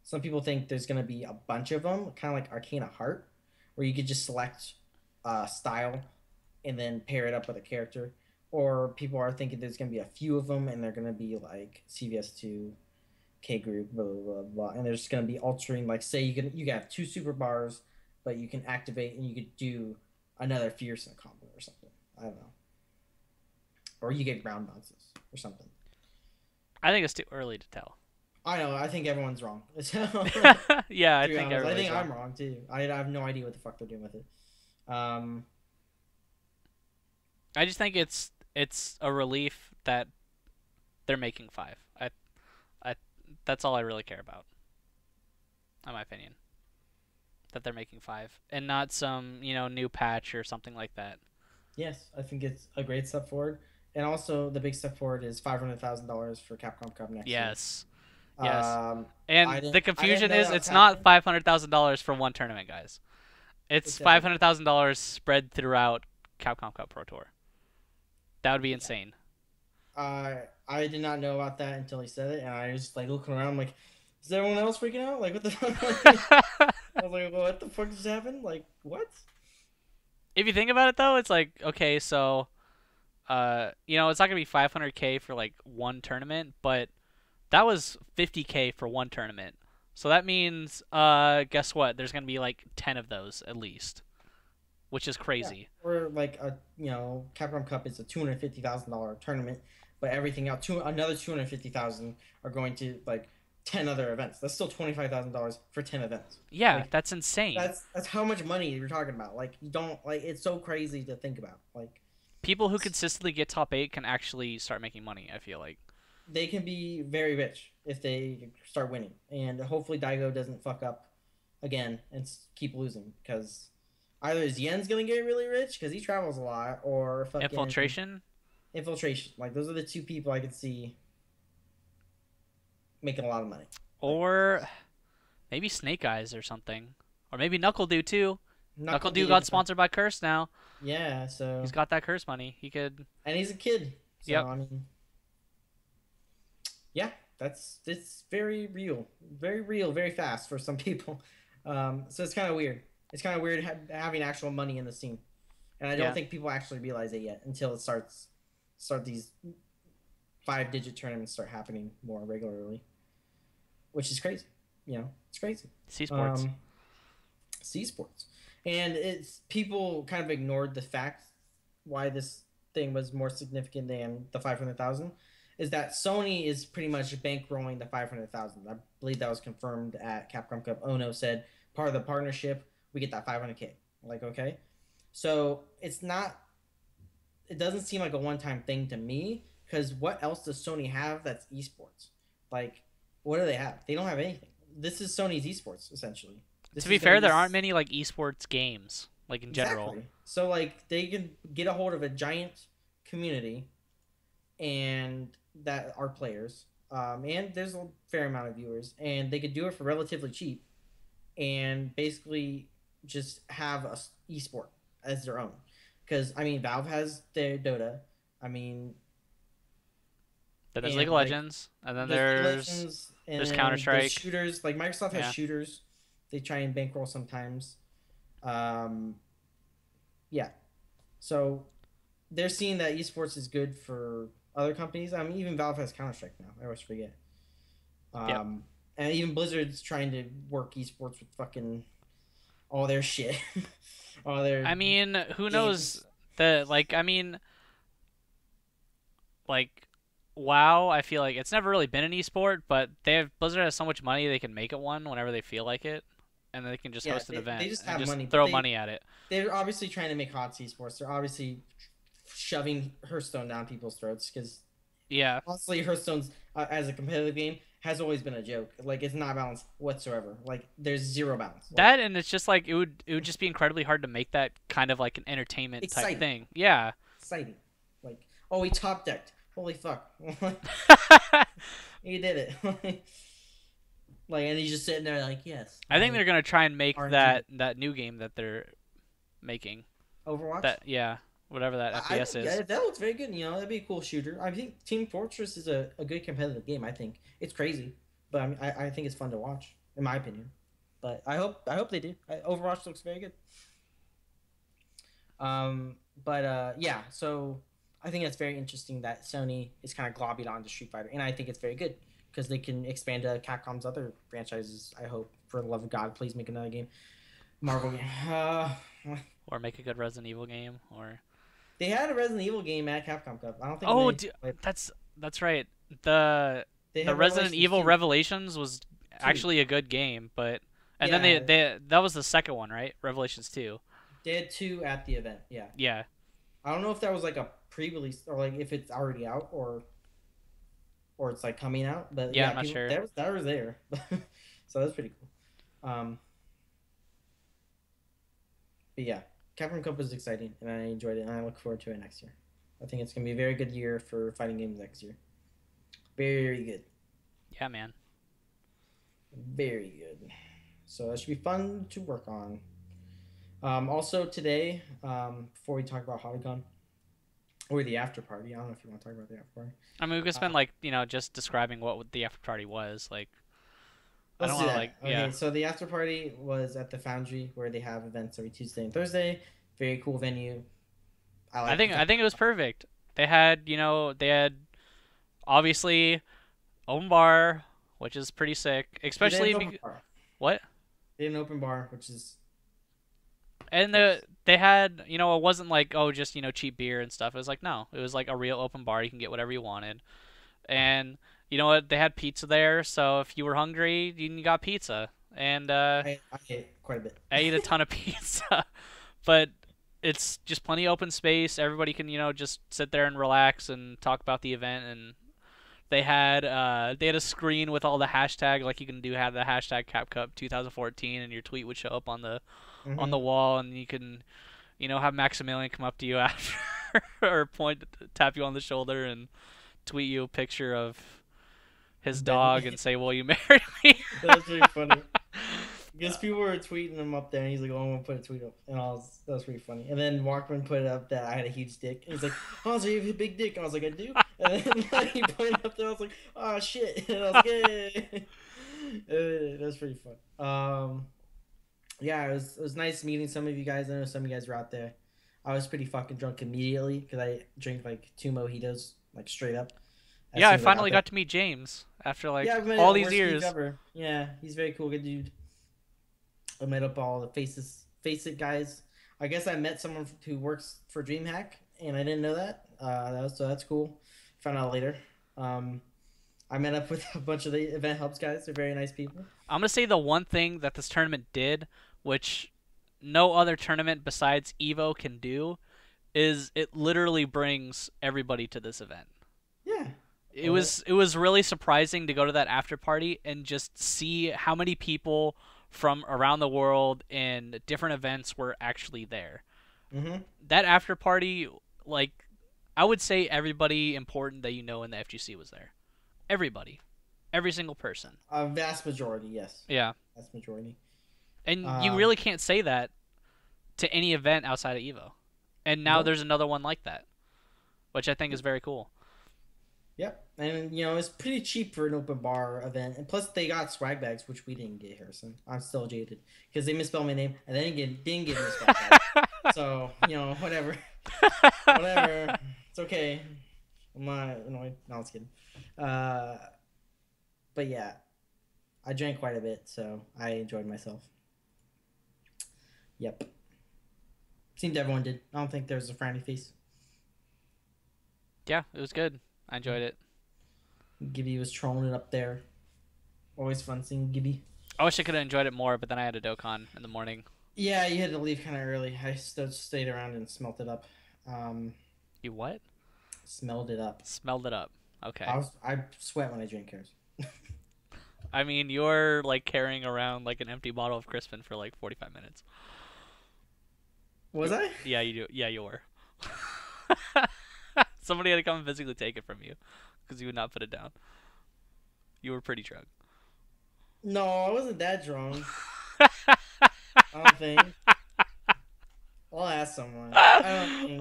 Some people think there's gonna be a bunch of them, kind of like Arcana Heart, where you could just select style and then pair it up with a character. Or people are thinking there's gonna be a few of them, and they're gonna be like CVS2, K group, blah blah blah blah, and there's gonna be altering. Like, say you have 2 super bars, but you can activate and you could do another fierce in a combo or something. I don't know. Or you get ground bounces or something. I think it's too early to tell. I know. I think everyone's wrong. Yeah, I think everyone's wrong. I'm wrong too. I have no idea what the fuck they're doing with it. I just think it's a relief that they're making 5. That's all I really care about, in my opinion. That they're making 5 and not some new patch or something like that. Yes, I think it's a great step forward. And also, the big step forward is $500,000 for Capcom Cup next year. Yes. And the confusion is it's not $500,000 for one tournament, guys. It's $500,000 spread throughout Capcom Cup Pro Tour. That would be insane. I did not know about that until he said it, and I was like looking around, like, is everyone else freaking out? Like, what the fuck? I was like, well, what the fuck just happened? Like, what? If you think about it, though, it's like, okay, so, it's not going to be $500K for, like, one tournament, but that was $50K for one tournament. So that means, guess what? There's going to be, like, 10 of those, at least, which is crazy. Yeah. Or, like, Capcom Cup is a $250,000 tournament, but everything else, another $250,000 are going to, like, 10 other events. That's still $25,000 for 10 events. Yeah, like, that's insane. That's how much money you're talking about. Like, you don't, like, it's so crazy to think about. Like, people who consistently get top 8 can actually start making money, I feel like. They can be very rich if they start winning. And hopefully Daigo doesn't fuck up again and keep losing, because either Yen's going to get really rich because he travels a lot, or fucking Infiltration. Like, those are the two people I could see making a lot of money. Or maybe Snake Eyes or something. Or maybe Knuckle Dew too. Knuckle Dew got sponsored by Curse now. Yeah, so he's got that Curse money. He could. And he's a kid. So, yep. I mean, yeah, it's very real, very fast for some people. So it's kind of weird. It's kind of weird having actual money in the scene, and I don't think people actually realize it yet until it starts start these 5-digit tournaments start happening more regularly, which is crazy. It's crazy. CSports. CSports. And it's people kind of ignored the fact why this thing was more significant than the 500,000 is that Sony is pretty much bankrolling the 500,000. I believe that was confirmed at Capcom Cup. Ono said part of the partnership, we get that 500K. Like, okay. So it doesn't seem like a one-time thing to me, because what else does Sony have that's esports? Like, what do they have? They don't have anything. This is Sony's esports, essentially. To be fair, there aren't many like esports games, like in general. Exactly. So like they can get a hold of a giant community, and that are players, and there's a fair amount of viewers, and they could do it for relatively cheap, and basically just have a esport as their own. Because I mean, Valve has their Dota. I mean, then there's League of Legends, and then there's Counter-Strike. Shooters, like Microsoft has shooters. They try and bankroll sometimes. Yeah. So they're seeing that esports is good for other companies. I mean, even Valve has Counter-Strike now. I always forget. And even Blizzard's trying to work esports with fucking all their shit. All their. I mean, who knows? WoW, I feel like it's never really been an esport, but Blizzard has so much money they can make it one whenever they feel like it, and they can just host an event. They just have money. Throw money at it. They're obviously trying to make HOTS esports. They're obviously shoving Hearthstone down people's throats because, honestly, Hearthstone's as a competitive game has always been a joke. Like, it's not balanced whatsoever. Like, there's zero balance. That, and it's just like it would just be incredibly hard to make that kind of like an entertainment type thing. Yeah. Exciting. Like, oh, he top decked. Holy fuck. He did it. Like, and he's just sitting there like, yes. I think they're going to try and make that new game that they're making. Overwatch? Whatever that FPS is. Yeah, that looks very good. That'd be a cool shooter. I think Team Fortress is a good competitive game, I think. It's crazy, but I mean, I think it's fun to watch, in my opinion. But I hope they do. Overwatch looks very good. Yeah, so I think it's very interesting that Sony is kind of globbied onto Street Fighter, and I think it's very good because they can expand to Capcom's other franchises. I hope, for the love of God, please make another game, Marvel game, or make a good Resident Evil game, or they had a Resident Evil game at Capcom Cup. I don't think. That's right. The Resident Evil Revelations was actually a good game, but then they that was the second one, right? Revelations 2. They had 2 at the event. Yeah. Yeah. I don't know if that was like a pre-release or like if it's already out or it's like coming out, but I'm not sure. That was there, so that's pretty cool. But yeah, Capcom Cup was exciting, and I enjoyed it, and I look forward to it next year. I think it's gonna be a very good year for fighting games next year. Very good. Yeah, man. Very good. So that should be fun to work on. Also today, before we talk about Hadocon, or the after party. I don't know if you want to talk about the after party. I mean, we could spend just describing what the after party was. Like, I don't want to Okay, so the after party was at the Foundry where they have events every Tuesday and Thursday. Very cool venue. I think it was perfect. They had obviously open bar, which is pretty sick. Especially what? They had an open bar, which is. And they had, it wasn't like, just, cheap beer and stuff. It was like, no, it was like a real open bar. You can get whatever you wanted. And you know what? They had pizza there. So if you were hungry, you got pizza. And I ate quite a bit. I ate a ton of pizza. But it's just plenty of open space. Everybody can, just sit there and relax and talk about the event. And they had a screen with all the hashtag, like you can have the hashtag CapCup 2014, and your tweet would show up on the wall, and you can, have Maximilian come up to you after or tap you on the shoulder and tweet you a picture of his dog and say, "Will you marry me?" That's pretty funny. Because people were tweeting him up there, and he's like, "Oh, I'm gonna put a tweet up," and that was pretty funny. And then Walkman put it up that I had a huge dick, and he's like, "Oh, so you have a big dick?" And I was like, "I do." And then he put it up there. I was like, "Oh shit!" And I was like, "Yay!" That was pretty fun. Yeah, it was nice meeting some of you guys. I know some of you guys were out there. I was pretty fucking drunk immediately because I drank like 2 mojitos, like straight up. as Yeah, soon I as finally there. got to meet James after like Yeah, I've met all the these worst dude years. ever. Yeah, he's very cool, good dude. I met up all the Face It guys. I guess I met someone who works for DreamHack, and I didn't know that. So that's cool. Found out later. I met up with a bunch of the Event Hubs guys. They're very nice people. I'm gonna say the one thing that this tournament did, which no other tournament besides Evo can do, is it literally brings everybody to this event. Yeah. It was really surprising to go to that after party and just see how many people from around the world in different events were actually there. Mm-hmm. That after party, like, I would say everybody important that you know in the FGC was there. Everybody. Every single person. A vast majority, yes. Yeah. Vast majority. And you really can't say that to any event outside of Evo. And now Nope. there's another one like that, which I think is very cool. Yep. And, it's pretty cheap for an open bar event. And plus, they got swag bags, which we didn't get, Harrison. I'm still jaded. Because they misspelled my name, and then didn't get me swag bags. So, whatever. Whatever. It's okay. I'm not annoyed. No, I was kidding. But yeah. I drank quite a bit, so I enjoyed myself. Yep. Seemed everyone did. I don't think there was a frowny face. Yeah, it was good. I enjoyed it. Gibby was trolling it up there. Always fun seeing Gibby. I wish I could have enjoyed it more, but then I had a Hadocon in the morning. Yeah, you had to leave kind of early. I still stayed around and smelt it up. You what? Smelled it up. Smelled it up. Okay. I sweat when I drink Cares. I mean, you're like carrying around like an empty bottle of Crispin for like 45 minutes. Was I? Yeah, you do. Yeah, you were. Somebody had to come and physically take it from you because you would not put it down. You were pretty drunk. No, I wasn't that drunk. I don't think. I'll ask someone. I don't think.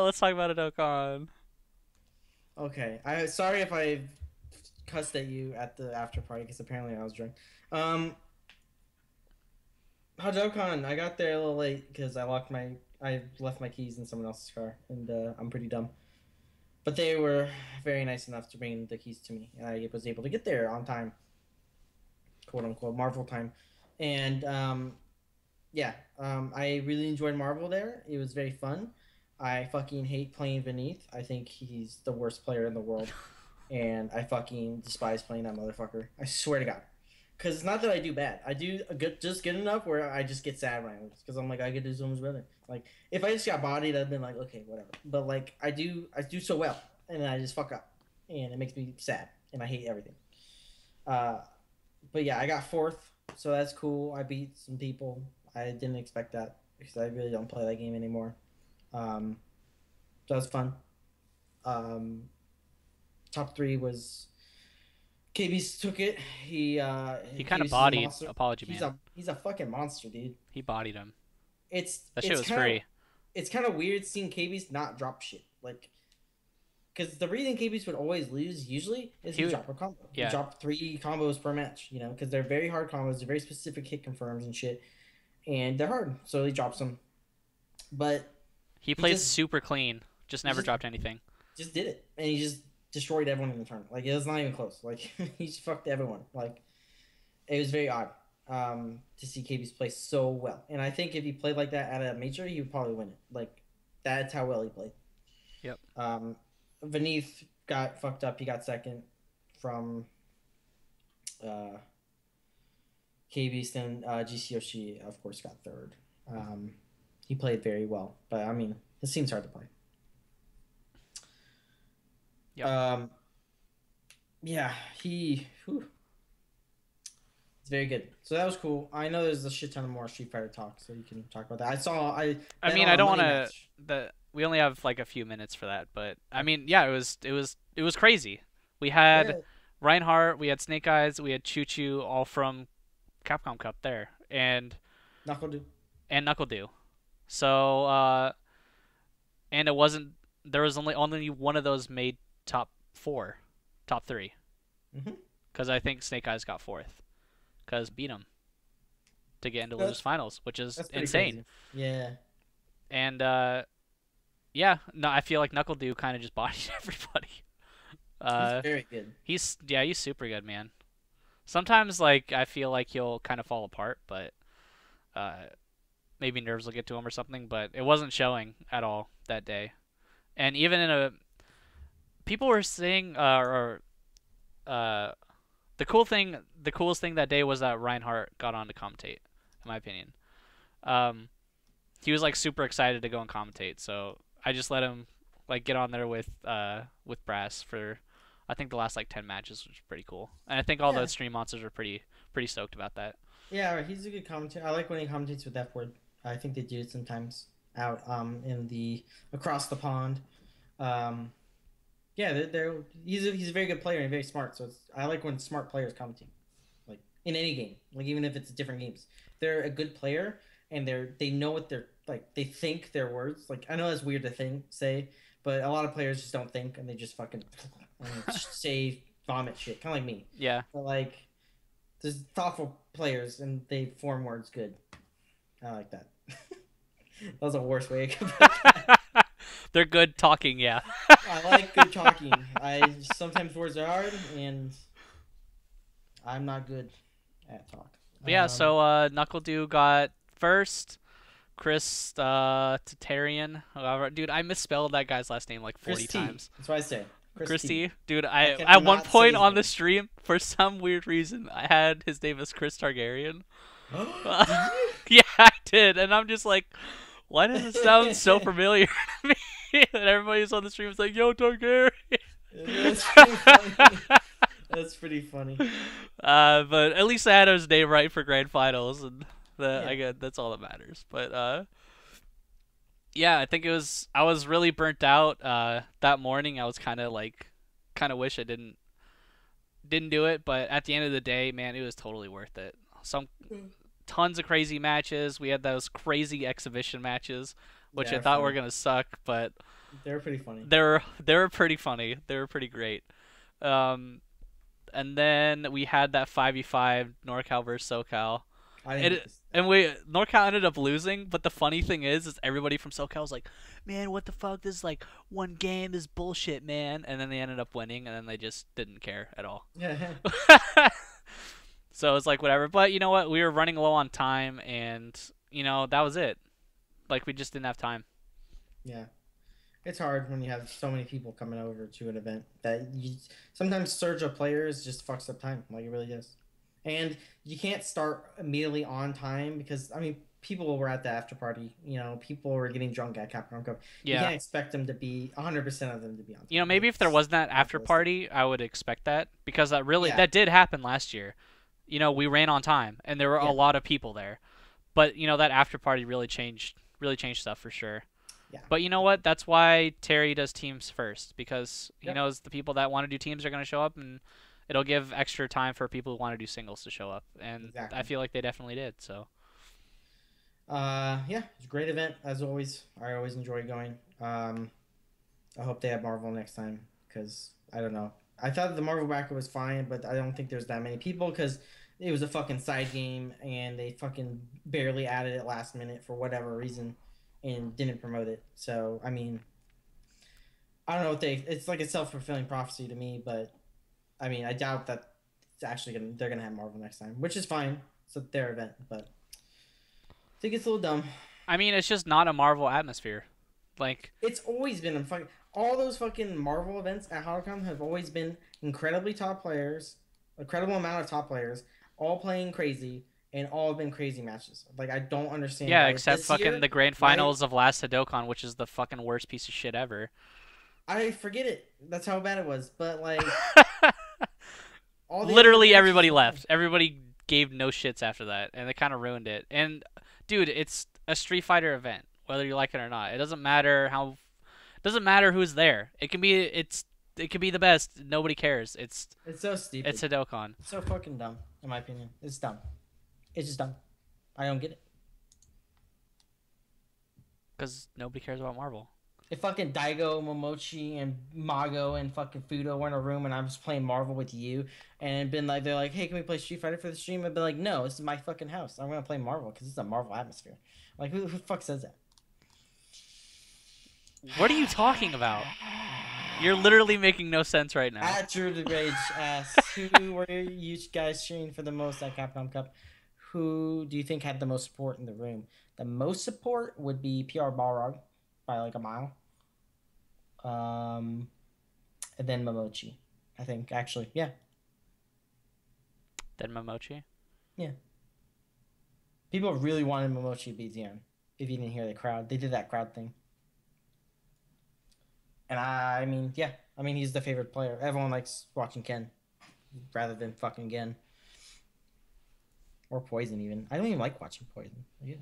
Let's talk about Hadocon. Okay. Sorry if I cussed at you at the after party because apparently I was drunk. Hadocon, I got there a little late because I left my keys in someone else's car, and I'm pretty dumb. But they were very nice enough to bring the keys to me, and I was able to get there on time, quote unquote Marvel time, and I really enjoyed Marvel there. It was very fun. I fucking hate playing Beneath. I think he's the worst player in the world, and I fucking despise playing that motherfucker. I swear to God. Because it's not that I do bad. I do just good enough where I just get sad when I lose. Because I'm like, I could do so much better. Like, if I just got bodied, I'd been like, okay, whatever. But, like, I do so well. And then I just fuck up. And it makes me sad. And I hate everything. But, yeah, I got fourth. So that's cool. I beat some people. I didn't expect that. Because I really don't play that game anymore. So that was fun. Top 3 was... KB's took it. He kind of bodied Apology Man. He's a fucking monster, dude. He bodied him. That shit was kinda, free. It's kind of weird seeing KB's not drop shit. Like, because the reason KB's would always lose usually is he drop a combo. Yeah. He dropped 3 combos per match, because they're very hard combos. They're very specific hit confirms and shit. And they're hard, so he drops them. But he played super clean. Just never dropped anything. Just did it. And he just destroyed everyone in the tournament. Like, it was not even close. Like, he just fucked everyone. Like, it was very odd to see KB's play so well. And I think if he played like that at a major, he would probably win it. Like, that's how well he played. Yep. Beneath got fucked up. He got second from KB's. Then GC Yoshi, of course, got third. He played very well. But, I mean, it seems hard to play. Yep. Yeah, it's very good. So that was cool. I know there's a shit ton of more Street Fighter talk, so you can talk about that. I mean, I don't want to. We only have like a few minutes for that, but I mean, yeah, it was crazy. We had Reinhardt, we had Snake Eyes, we had Choo Choo, all from Capcom Cup there, and Knuckle Dew. So, and it wasn't. There was only one of those made top 3, because I think Snake Eyes got 4th, because beat him to get into losers finals, which is insane. Crazy. Yeah, And yeah, no, I feel like Knuckle Dew kind of just bodied everybody. He's very good. He's super good, man. Sometimes like I feel like he'll kind of fall apart, but maybe nerves will get to him or something. But it wasn't showing at all that day. And even in a people were saying the coolest thing that day was that Reinhardt got on to commentate, in my opinion. He was like super excited to go and commentate, so I just let him like get on there with Brass for I think the last like 10 matches, which was pretty cool. And I think all the stream monsters were pretty stoked about that. Yeah, he's a good commentator. I like when he commentates with F-Word. I think they do it sometimes out in the across the pond. Yeah, he's a very good player and very smart. So I like when smart players commentate, like in any game, like even if it's different games. They're a good player and they know what they're like. They think their words. Like I know that's weird to say, but a lot of players just don't think and they just fucking say vomit shit, kind of like me. Yeah. But like, there's thoughtful players and they form words good. I like that. That was the worst way to put that. They're good talking, yeah. I like good talking. Sometimes words are hard, and I'm not good at talk. But yeah, so Knuckle Dew got first. Chris Tatarian. However, dude, I misspelled that guy's last name like 40 times. That's what I say. Christy. Dude, I at one point on the stream, for some weird reason, I had his name as Chris Targaryen. Did you? Yeah, I did, and I'm just like, why does it sound so familiar to me? And everybody's on the stream was like, "Yo, Targaryen." That's pretty funny. That's pretty funny. But at least I had his name right for grand finals, and that's all that matters. But yeah, I think I was really burnt out that morning. I was kind of wish I didn't do it, but at the end of the day, man, it was totally worth it. Tons of crazy matches. We had those crazy exhibition matches, which I thought were gonna suck, but they were pretty funny. They were pretty funny. They were pretty great. And then we had that 5v5 NorCal versus SoCal. NorCal ended up losing, but the funny thing is everybody from SoCal was like, "Man, what the fuck? This is like one game. This is bullshit, man." And then they ended up winning, and then they just didn't care at all. Yeah. So it's like whatever. But you know what? We were running low on time, and that was it. Like we just didn't have time. Yeah. It's hard when you have so many people coming over to an event that sometimes surge of players just fucks up time. Like it really does. And you can't start immediately on time because, I mean, people were at the after party. People were getting drunk at Capcom Cup. Yeah. You can't expect them to be 100% of them to be on time. Maybe if there wasn't that after party, I would expect that because that did happen last year. We ran on time and there were a lot of people there. But, that after party really changed stuff for sure. Yeah. But you know what? That's why Terry does teams first because he knows the people that want to do teams are going to show up and it'll give extra time for people who want to do singles to show up. And I feel like they definitely did. So. Yeah, it's a great event as always. I always enjoy going. I hope they have Marvel next time because I don't know. I thought the Marvel bracket was fine, but I don't think there's that many people because it was a fucking side game and they fucking barely added it last minute for whatever reason and didn't promote it. So, I mean, I don't know it's like a self-fulfilling prophecy to me, but I mean, I doubt that they're going to have Marvel next time, which is fine. It's their event, but I think it's a little dumb. I mean, it's just not a Marvel atmosphere. Like it's always been all those fucking Marvel events at Hadocon have always been incredibly top players, incredible amount of top players, all playing crazy, and all have been crazy matches. Like I don't understand. Yeah, except fucking the grand finals of last Hadocon, which is the fucking worst piece of shit ever. I forget it. That's how bad it was. But like, literally everybody left. Everybody gave no shits after that, and they kind of ruined it. And dude, it's a Street Fighter event, whether you like it or not. It doesn't matter who's there. It can be the best. Nobody cares. It's so stupid. It's Hadocon. It's so fucking dumb, in my opinion. It's dumb. It's just dumb. I don't get it. Because nobody cares about Marvel. If fucking Daigo, Momochi, and Mago and fucking Fudo were in a room and I was playing Marvel with you and they're like, "Hey, can we play Street Fighter for the stream?" I'd be like, "No, this is my fucking house. I'm gonna play Marvel because it's a Marvel atmosphere." Like, who the fuck says that? What are you talking about? You're literally making no sense right now. At Drew the Rage asks, who were you guys cheering for the most at Capcom Cup? Who do you think had the most support in the room? The most support would be PR Balrog by like a mile. And then Momochi, I think, actually. Yeah. Then Momochi? Yeah. People really wanted Momochi to be Zion. If you didn't hear the crowd. They did that crowd thing. And I mean, yeah. I mean, he's the favorite player. Everyone likes watching Ken rather than fucking Gen. Or Poison, even. I don't even like watching Poison. Yeah.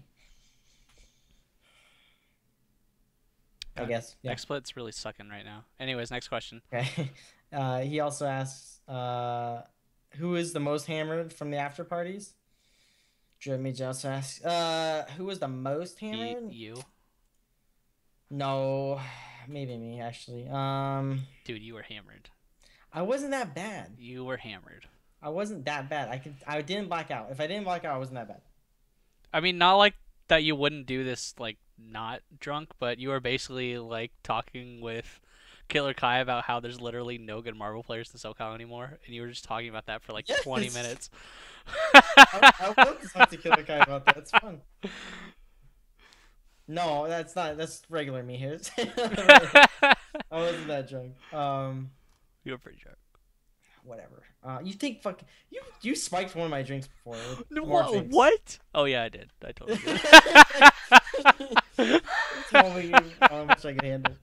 I guess. Yeah. XSplit's really sucking right now. Anyways, next question. Okay. He also asks, who is the most hammered from the after parties? Jeremy just asks, who was the most hammered? You. No, maybe me actually. Dude, you were hammered. I wasn't that bad. You were hammered. I wasn't that bad. I didn't black out. If I didn't black out, I wasn't that bad. I mean, not like that you wouldn't do this like not drunk, but you were basically like talking with Killer Kai about how there's literally no good Marvel players in SoCal anymore, and you were just talking about that for like 20 minutes. I will talk to Killer Kai about that. It's fun. No, that's not. That's regular me here. I wasn't that drunk. You were pretty drunk. Whatever. You think fucking you spiked one of my drinks before. No, what? Oh yeah, I did. I totally did. Tell me how much I can handle.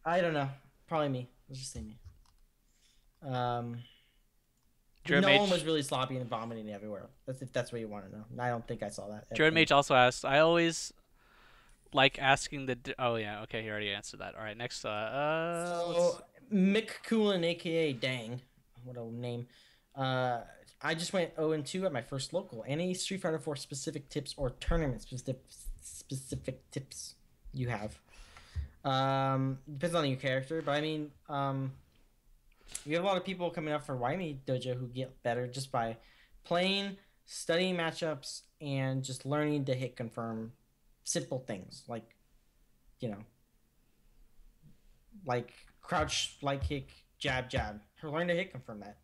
I don't know. Probably me. Let's just say me. No one was really sloppy and vomiting everywhere. If that's what you want to know. I don't think I saw that. Jordan Mage also asked, I always like asking the... Oh, yeah. Okay, he already answered that. All right, next. So, Mick Coolin, a.k.a. Dang. What a name. I just went 0-2 at my first local. Any Street Fighter 4 specific tips or tournament specific tips you have? Depends on your character, but I mean... we have a lot of people coming up for Wyoming Dojo who get better just by playing, studying matchups, and just learning to hit confirm simple things like, like crouch, light kick, jab, jab. Learn to hit confirm that.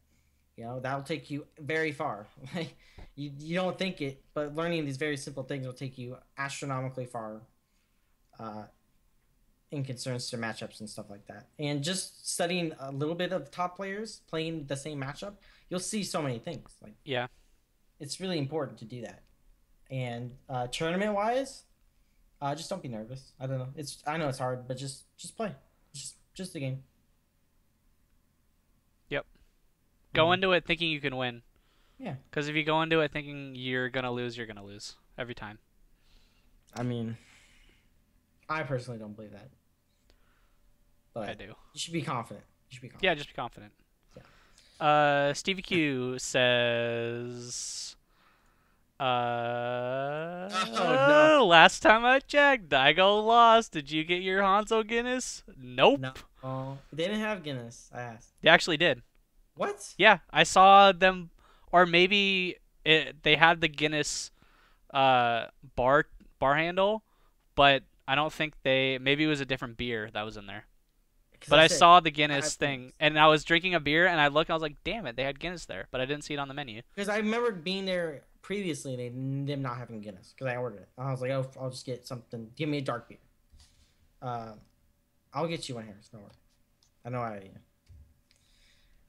That'll take you very far. Like you don't think it, but learning these very simple things will take you astronomically far. In concerns to matchups and stuff like that, and just studying a little bit of top players playing the same matchup, you'll see so many things. Like, yeah, it's really important to do that. And tournament wise, just don't be nervous. I don't know. I know it's hard, but just play. Just the game. Yep. Go into it thinking you can win. Yeah. Because if you go into it thinking you're gonna lose, you're gonna lose every time. I mean, I personally don't believe that. But I do. You should be confident. Yeah, just be confident. Yeah. Stevie Q says, no. Last time I checked, Daigo lost. Did you get your Honzo Guinness? Nope. No. They didn't have Guinness, I asked. They actually did. What? Yeah, I saw them, or maybe they had the Guinness bar handle, but I don't think maybe it was a different beer that was in there. But I saw the Guinness thing, and I was drinking a beer, and I looked, and I was like, damn it, they had Guinness there, but I didn't see it on the menu. Because I remember being there previously, and them not having Guinness, because I ordered it. I was like, oh, I'll just get something. Give me a dark beer. I'll get you one, Harris. No worry.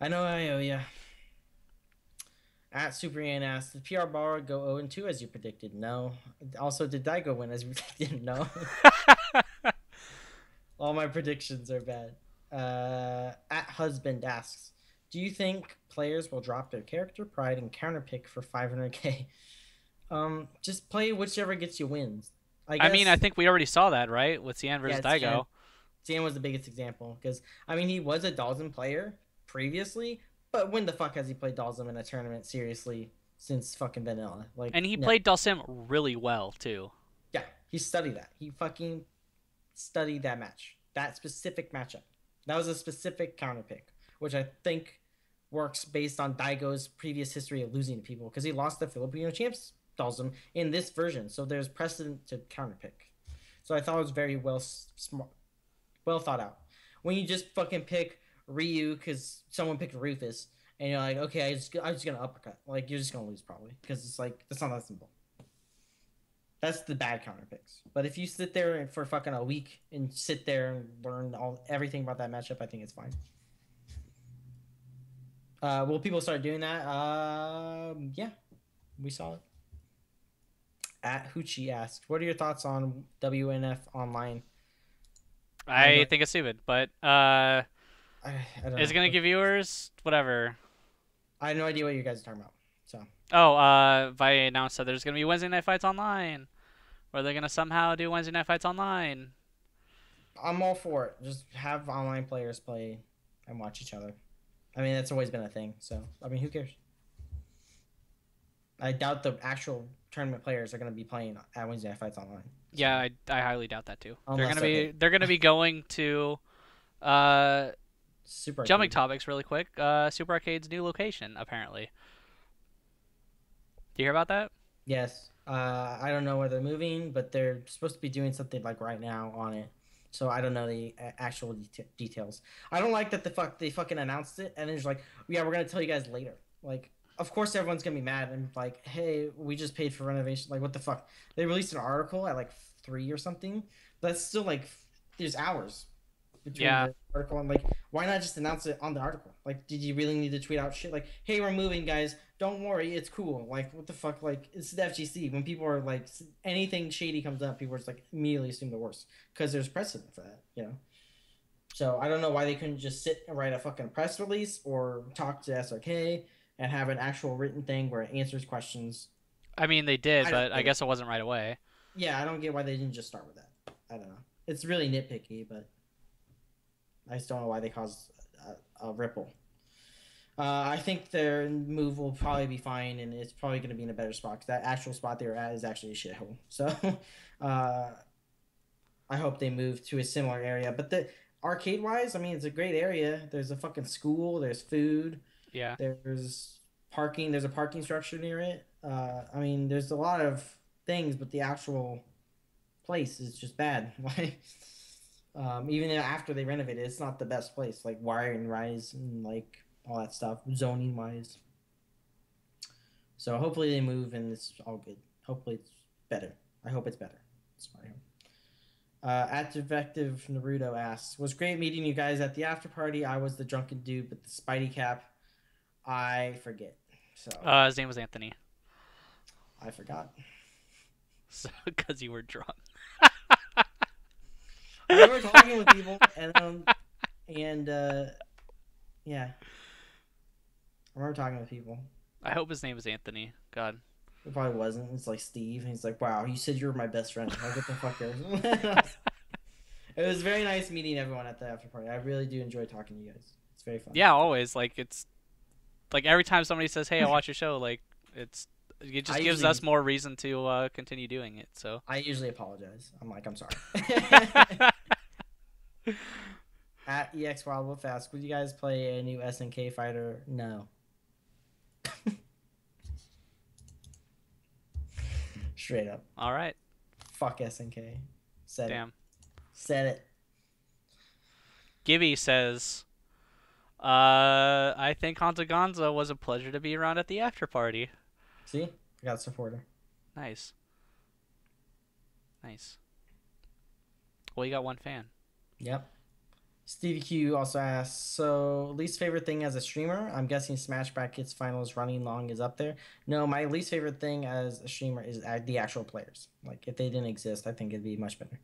I know I owe you. At Super Ian asked, did PR Bar go 0-2 as you predicted? No. Also, did Daigo win as you predicted? No. All my predictions are bad. At Husband asks, do you think players will drop their character pride and counterpick for 500k? Just play whichever gets you wins. I mean, I think we already saw that, right? With Cian versus Daigo. Cian was the biggest example, because, I mean, he was a Dalsum player previously, but when the fuck has he played Dalsum in a tournament seriously since fucking vanilla? And he played Dalsum really well, too. Yeah, he studied that. He fucking studied that match. That specific matchup. That was a specific counter pick, which I think works based on Daigo's previous history of losing to people, because he lost the Filipino champs Dalsum in this version, so there's precedent to counter pick So I thought it was very well thought out. When you just fucking pick Ryu because someone picked Rufus, and you're like, okay, I'm just gonna uppercut. Like, you're just gonna lose probably because it's like that's not that simple. That's the bad counter picks. But if you sit there for fucking a week and sit there and learn everything about that matchup, I think it's fine. Will people start doing that? Yeah, we saw it. At Hoochie asked, "What are your thoughts on WNF online?" I think it's stupid, but I don't is it know. gonna give viewers whatever? I have no idea what you guys are talking about. So Vi announced that there's gonna be Wednesday night fights online, or they're gonna somehow do Wednesday night fights online. I'm all for it. Just have online players play and watch each other. I mean, that's always been a thing. So I mean, who cares? I doubt the actual tournament players are going to be playing at Wednesday Night Fights online. Yeah, I highly doubt that too. Unless They're gonna be going to Super jumping Arcade. topics really quick. Super Arcade's new location apparently. Do you hear about that? Yes. I don't know where they're moving, but they're supposed to be doing something like right now on it. So I don't know the actual details. I don't like that they fucking announced it and then it's like, yeah, we're gonna tell you guys later. Like, of course everyone's gonna be mad and like, hey, we just paid for renovation. Like, what the fuck? They released an article at like 3 or something, but it's still like there's hours between the article and like, why not just announce it on the article? Like, did you really need to tweet out shit like, hey, we're moving, guys, don't worry, it's cool? Like, what the fuck? Like, it's the FGC. When people are like, anything shady comes up, people are just like immediately assume the worst because there's precedent for that, you know. So I don't know why they couldn't just sit and write a fucking press release or talk to SRK and have an actual written thing where it answers questions. I mean, they did, but I guess it wasn't right away. Yeah, I don't get why they didn't just start with that. I don't know. It's really nitpicky, but I just don't know why they caused a ripple. I think their move will probably be fine, and it's probably going to be in a better spot because that actual spot they were at is actually a shithole. So I hope they move to a similar area. But the arcade-wise, I mean, it's a great area. There's a fucking school. There's food. Yeah. There's parking. There's a parking structure near it. I mean, there's a lot of things, but the actual place is just bad. Like, even after they renovate it, it's not the best place. Like wiring wise and like all that stuff, zoning wise. So hopefully they move and it's all good. Hopefully it's better. I hope it's better. That's what I hope. At Defective Naruto asks, was great meeting you guys at the after party. I was the drunken dude with the Spidey cap. I forget. So His name was Anthony. I forgot. So because you were drunk. I remember talking with people and yeah. I remember talking with people. I hope his name is Anthony. God. It probably wasn't. It's like Steve. And he's like, wow, you said you were my best friend. Like, what the fuck? It was very nice meeting everyone at the after party. I really do enjoy talking to you guys. It's very fun. Yeah, always. Like, it's like every time somebody says, hey, I watch your show, like, it just gives us more reason to continue doing it. So I usually apologize. I'm like, I'm sorry. At EX Wild Wolf asks, would you guys play a new SNK fighter? No. Straight up. All right. Fuck SNK. Said Damn. it. Said it. Gibby says, I think Honzo Gonzo was a pleasure to be around at the after party. See? I got a supporter. Nice. Nice. Well, you got one fan. Yep. Stevie Q also asks, so least favorite thing as a streamer? I'm guessing Smash Brackets Finals Running Long is up there. No, my least favorite thing as a streamer is the actual players. Like, if they didn't exist, I think it'd be much better.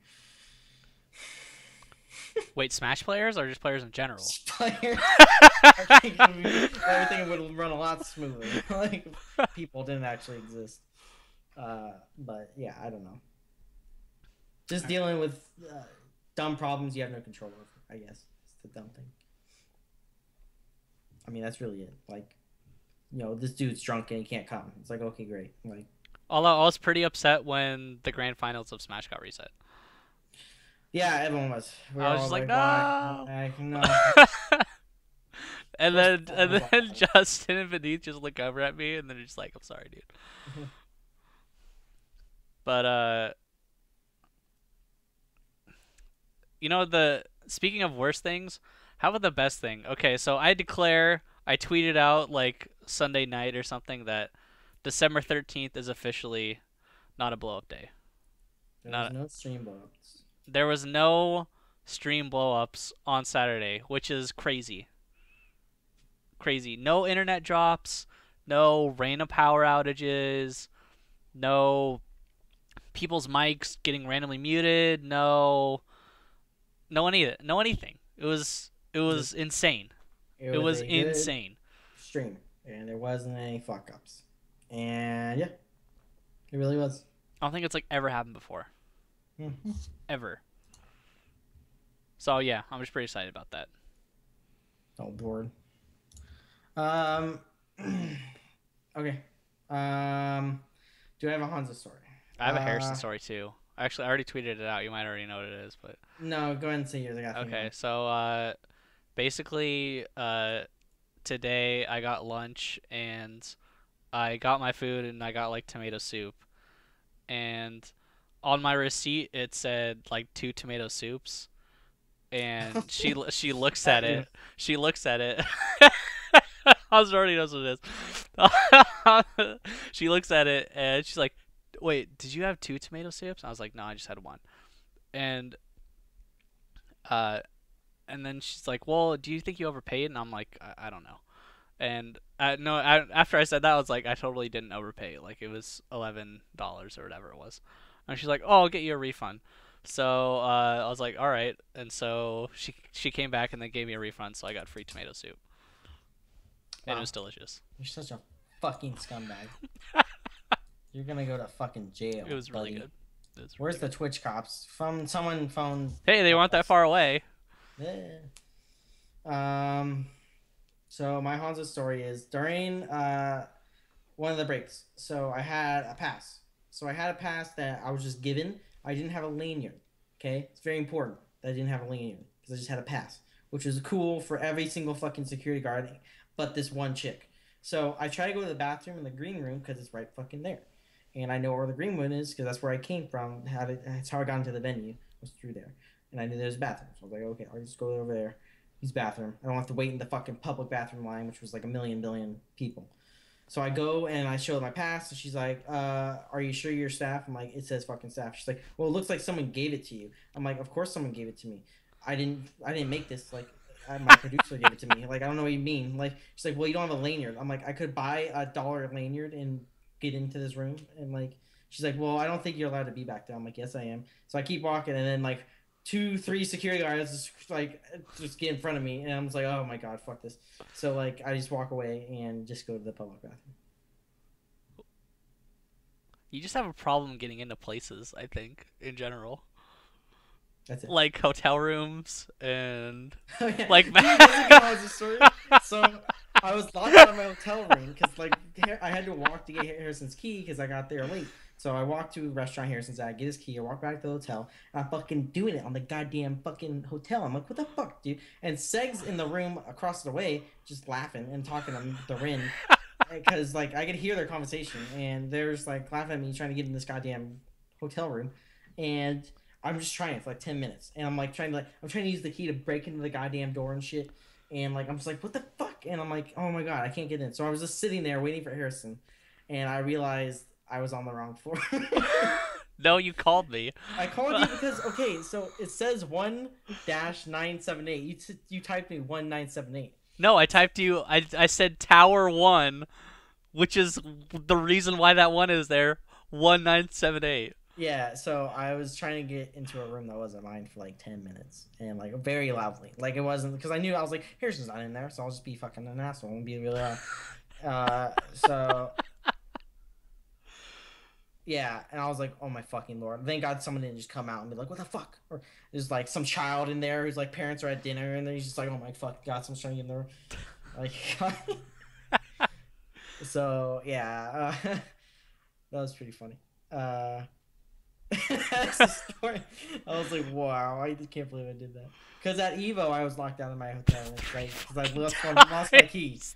Wait, Smash players or just players in general? Players. I think everything would run a lot smoother. Like, people didn't actually exist. But, yeah, I don't know. Just dealing with dumb problems you have no control over, I guess. It's the dumb thing. I mean, that's really it. Like, you know, this dude's drunk and he can't come. It's like, okay, great. Like, Although I was pretty upset when the grand finals of Smash got reset. yeah, everyone was. I was just like, no! Why? No. and then Justin and Beneath just look over at me and they're just like, I'm sorry, dude. But you know speaking of worst things, how about the best thing? Okay, so I tweeted out like Sunday night or something that December 13th is officially not a blow up day. There was no stream blowups. There was no stream blowups on Saturday, which is crazy. Crazy. No internet drops, no random power outages, no people's mics getting randomly muted, no anything. It was insane. It was insane. Stream, and there wasn't any fuck ups. And yeah, it really was. I don't think it's like ever happened before. Mm-hmm. Ever. So yeah, I'm just pretty excited about that. Oh, bored. Okay. Do I have a Honzo story? I have a Harrison story too. Actually, I already tweeted it out. You might already know what it is, but no, go ahead and say yours. Okay, so basically, today I got lunch and I got my food and I got like tomato soup, and on my receipt it said like 2 tomato soups, and she looks at it. She looks at it. Hans already knows what it is. She looks at it and she's like, "Wait, did you have 2 tomato soups?" And I was like, "No, I just had 1." And then she's like, "Well, do you think you overpaid?" And I'm like, I don't know. And after I said that, I was like, I totally didn't overpay. Like, it was $11 or whatever it was. And she's like, "Oh, I'll get you a refund." So I was like, "All right." And so she came back and then gave me a refund, so I got free tomato soup. And it was delicious. You're such a fucking scumbag. You're gonna go to fucking jail. It was really buddy. good. Where's the Twitch cops? From someone phoned. Hey, they weren't that far away. Yeah. So my Honzo story is during one of the breaks. So I had a pass. So I had a pass that I was just given. I didn't have a lanyard. Okay, it's very important that I didn't have a lanyard because I just had a pass, which was cool for every single fucking security guard, but this one chick. So I try to go to the bathroom in the green room because it's right fucking there. And I know where the green one is because that's where I came from. That's how I got into the venue, was through there. And I knew there was a bathroom. So I was like, okay, I'll just go over there. Use bathroom. I don't have to wait in the fucking public bathroom line, which was like 1 billion people. So I go and I show my pass, and she's like, are you sure you're staff? I'm like, it says fucking staff. She's like, well, it looks like someone gave it to you. I'm like, of course someone gave it to me. I didn't make this. Like, my producer gave it to me. Like, I don't know what you mean. Like, she's like, well, you don't have a lanyard. I'm like, I could buy $1 lanyard and get into this room. And like, she's like, well, I don't think you're allowed to be back there. I'm like, yes, I am. So I keep walking, and then like 2-3 security guards just get in front of me, and I'm just like, oh my god, fuck this. So like, I just walk away and just go to the public bathroom. You just have a problem getting into places, I think, in general. That's it. Like hotel rooms and Oh, yeah. like. Dude, that's a story. So I was locked out of my hotel room because like I had to walk to get Harrison's key because I got there late. So I walked to a restaurant Harrison's at, get his key, I walk back to the hotel, and I'm fucking doing it on the goddamn fucking hotel. I'm like, what the fuck, dude? And Seg's in the room across the way, just laughing and talking to the Rin, because like I could hear their conversation, and they're just like laughing at me trying to get in this goddamn hotel room, and I'm just trying for like 10 minutes, and I'm trying to use the key to break into the goddamn door and shit, and like I'm just like, what the fuck? And I'm like, oh my god, I can't get in. So I was just sitting there waiting for Harrison, and I realized I was on the wrong floor. No, you called me. I called you because okay, so it says 1-978. You typed me 1978. No, I typed you. I said Tower 1, which is the reason why that one is there. 1978. Yeah, so I was trying to get into a room that wasn't mine for like 10 minutes, and like very loudly. Like it wasn't, because I knew, I was like, Harrison's not in there, so I'll just be fucking an asshole and be really loud. So yeah, and I was like, oh my fucking lord. Thank God someone didn't just come out and be like, what the fuck? Or there's like some child in there who's like, parents are at dinner, and then he's just like, oh my fuck, God, someone's trying to get in there. Like, so yeah, that was pretty funny. That's the story. I was like, wow, I just can't believe I did that. Because at Evo, I was locked out of my hotel room, right? Because I lost my keys.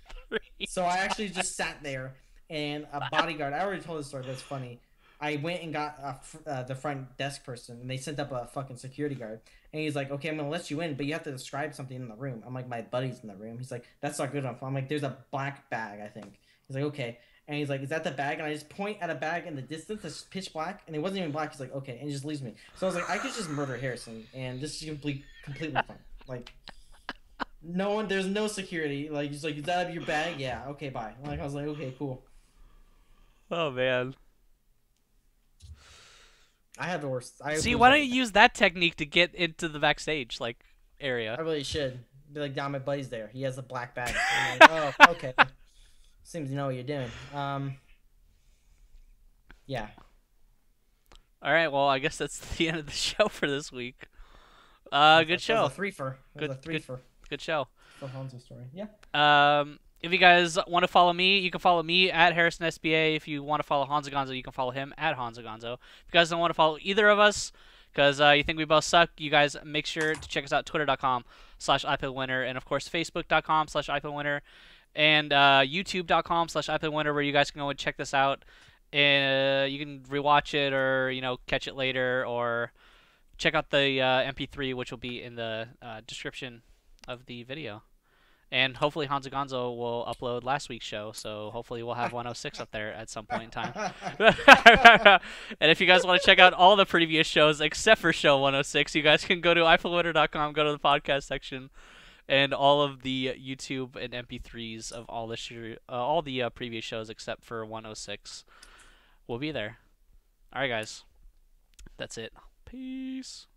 So I actually just sat there, and a bodyguard, I already told this story, but it's funny. I went and got the front desk person, and they sent up a fucking security guard. And he's like, okay, I'm gonna let you in, but you have to describe something in the room. I'm like, my buddy's in the room. He's like, that's not good enough. I'm like, there's a black bag, I think. He's like, okay. And he's like, is that the bag? And I just point at a bag in the distance that's pitch black, and it wasn't even black. He's like, okay, and he just leaves me. So I was like, I could just murder Harrison, and this is completely fine. Like, no one, there's no security. Like, he's like, is that your bag? Yeah, okay, bye. Like, I was like, okay, cool. Oh man. I had the worst. See, why don't you use that technique to get into the backstage like area? I really should. Be like, down, my buddy's there. He has a black bag. I'm like, oh, okay. Seems you know what you're doing. Yeah. All right. Well, I guess that's the end of the show for this week. Good show. That was a threefer. Good show. The Honzo story. Yeah. If you guys want to follow me, you can follow me at Harrison SBA. If you want to follow Honzo Gonzo, you can follow him at Honzo Gonzo. If you guys don't want to follow either of us because you think we both suck, you guys make sure to check us out twitter.com/Iplaywinner and, of course, facebook.com/Iplaywinner and youtube.com/Iplaywinner where you guys can go and check this out. And you can rewatch it or, catch it later or check out the MP3, which will be in the description of the video. And hopefully Honzo Gonzo will upload last week's show, so hopefully we'll have 106 up there at some point in time. And if you guys want to check out all the previous shows except for show 106, you guys can go to iPlayWinner.com, go to the podcast section, and all of the YouTube and MP3s of all the previous shows except for 106 will be there. All right, guys. That's it. Peace.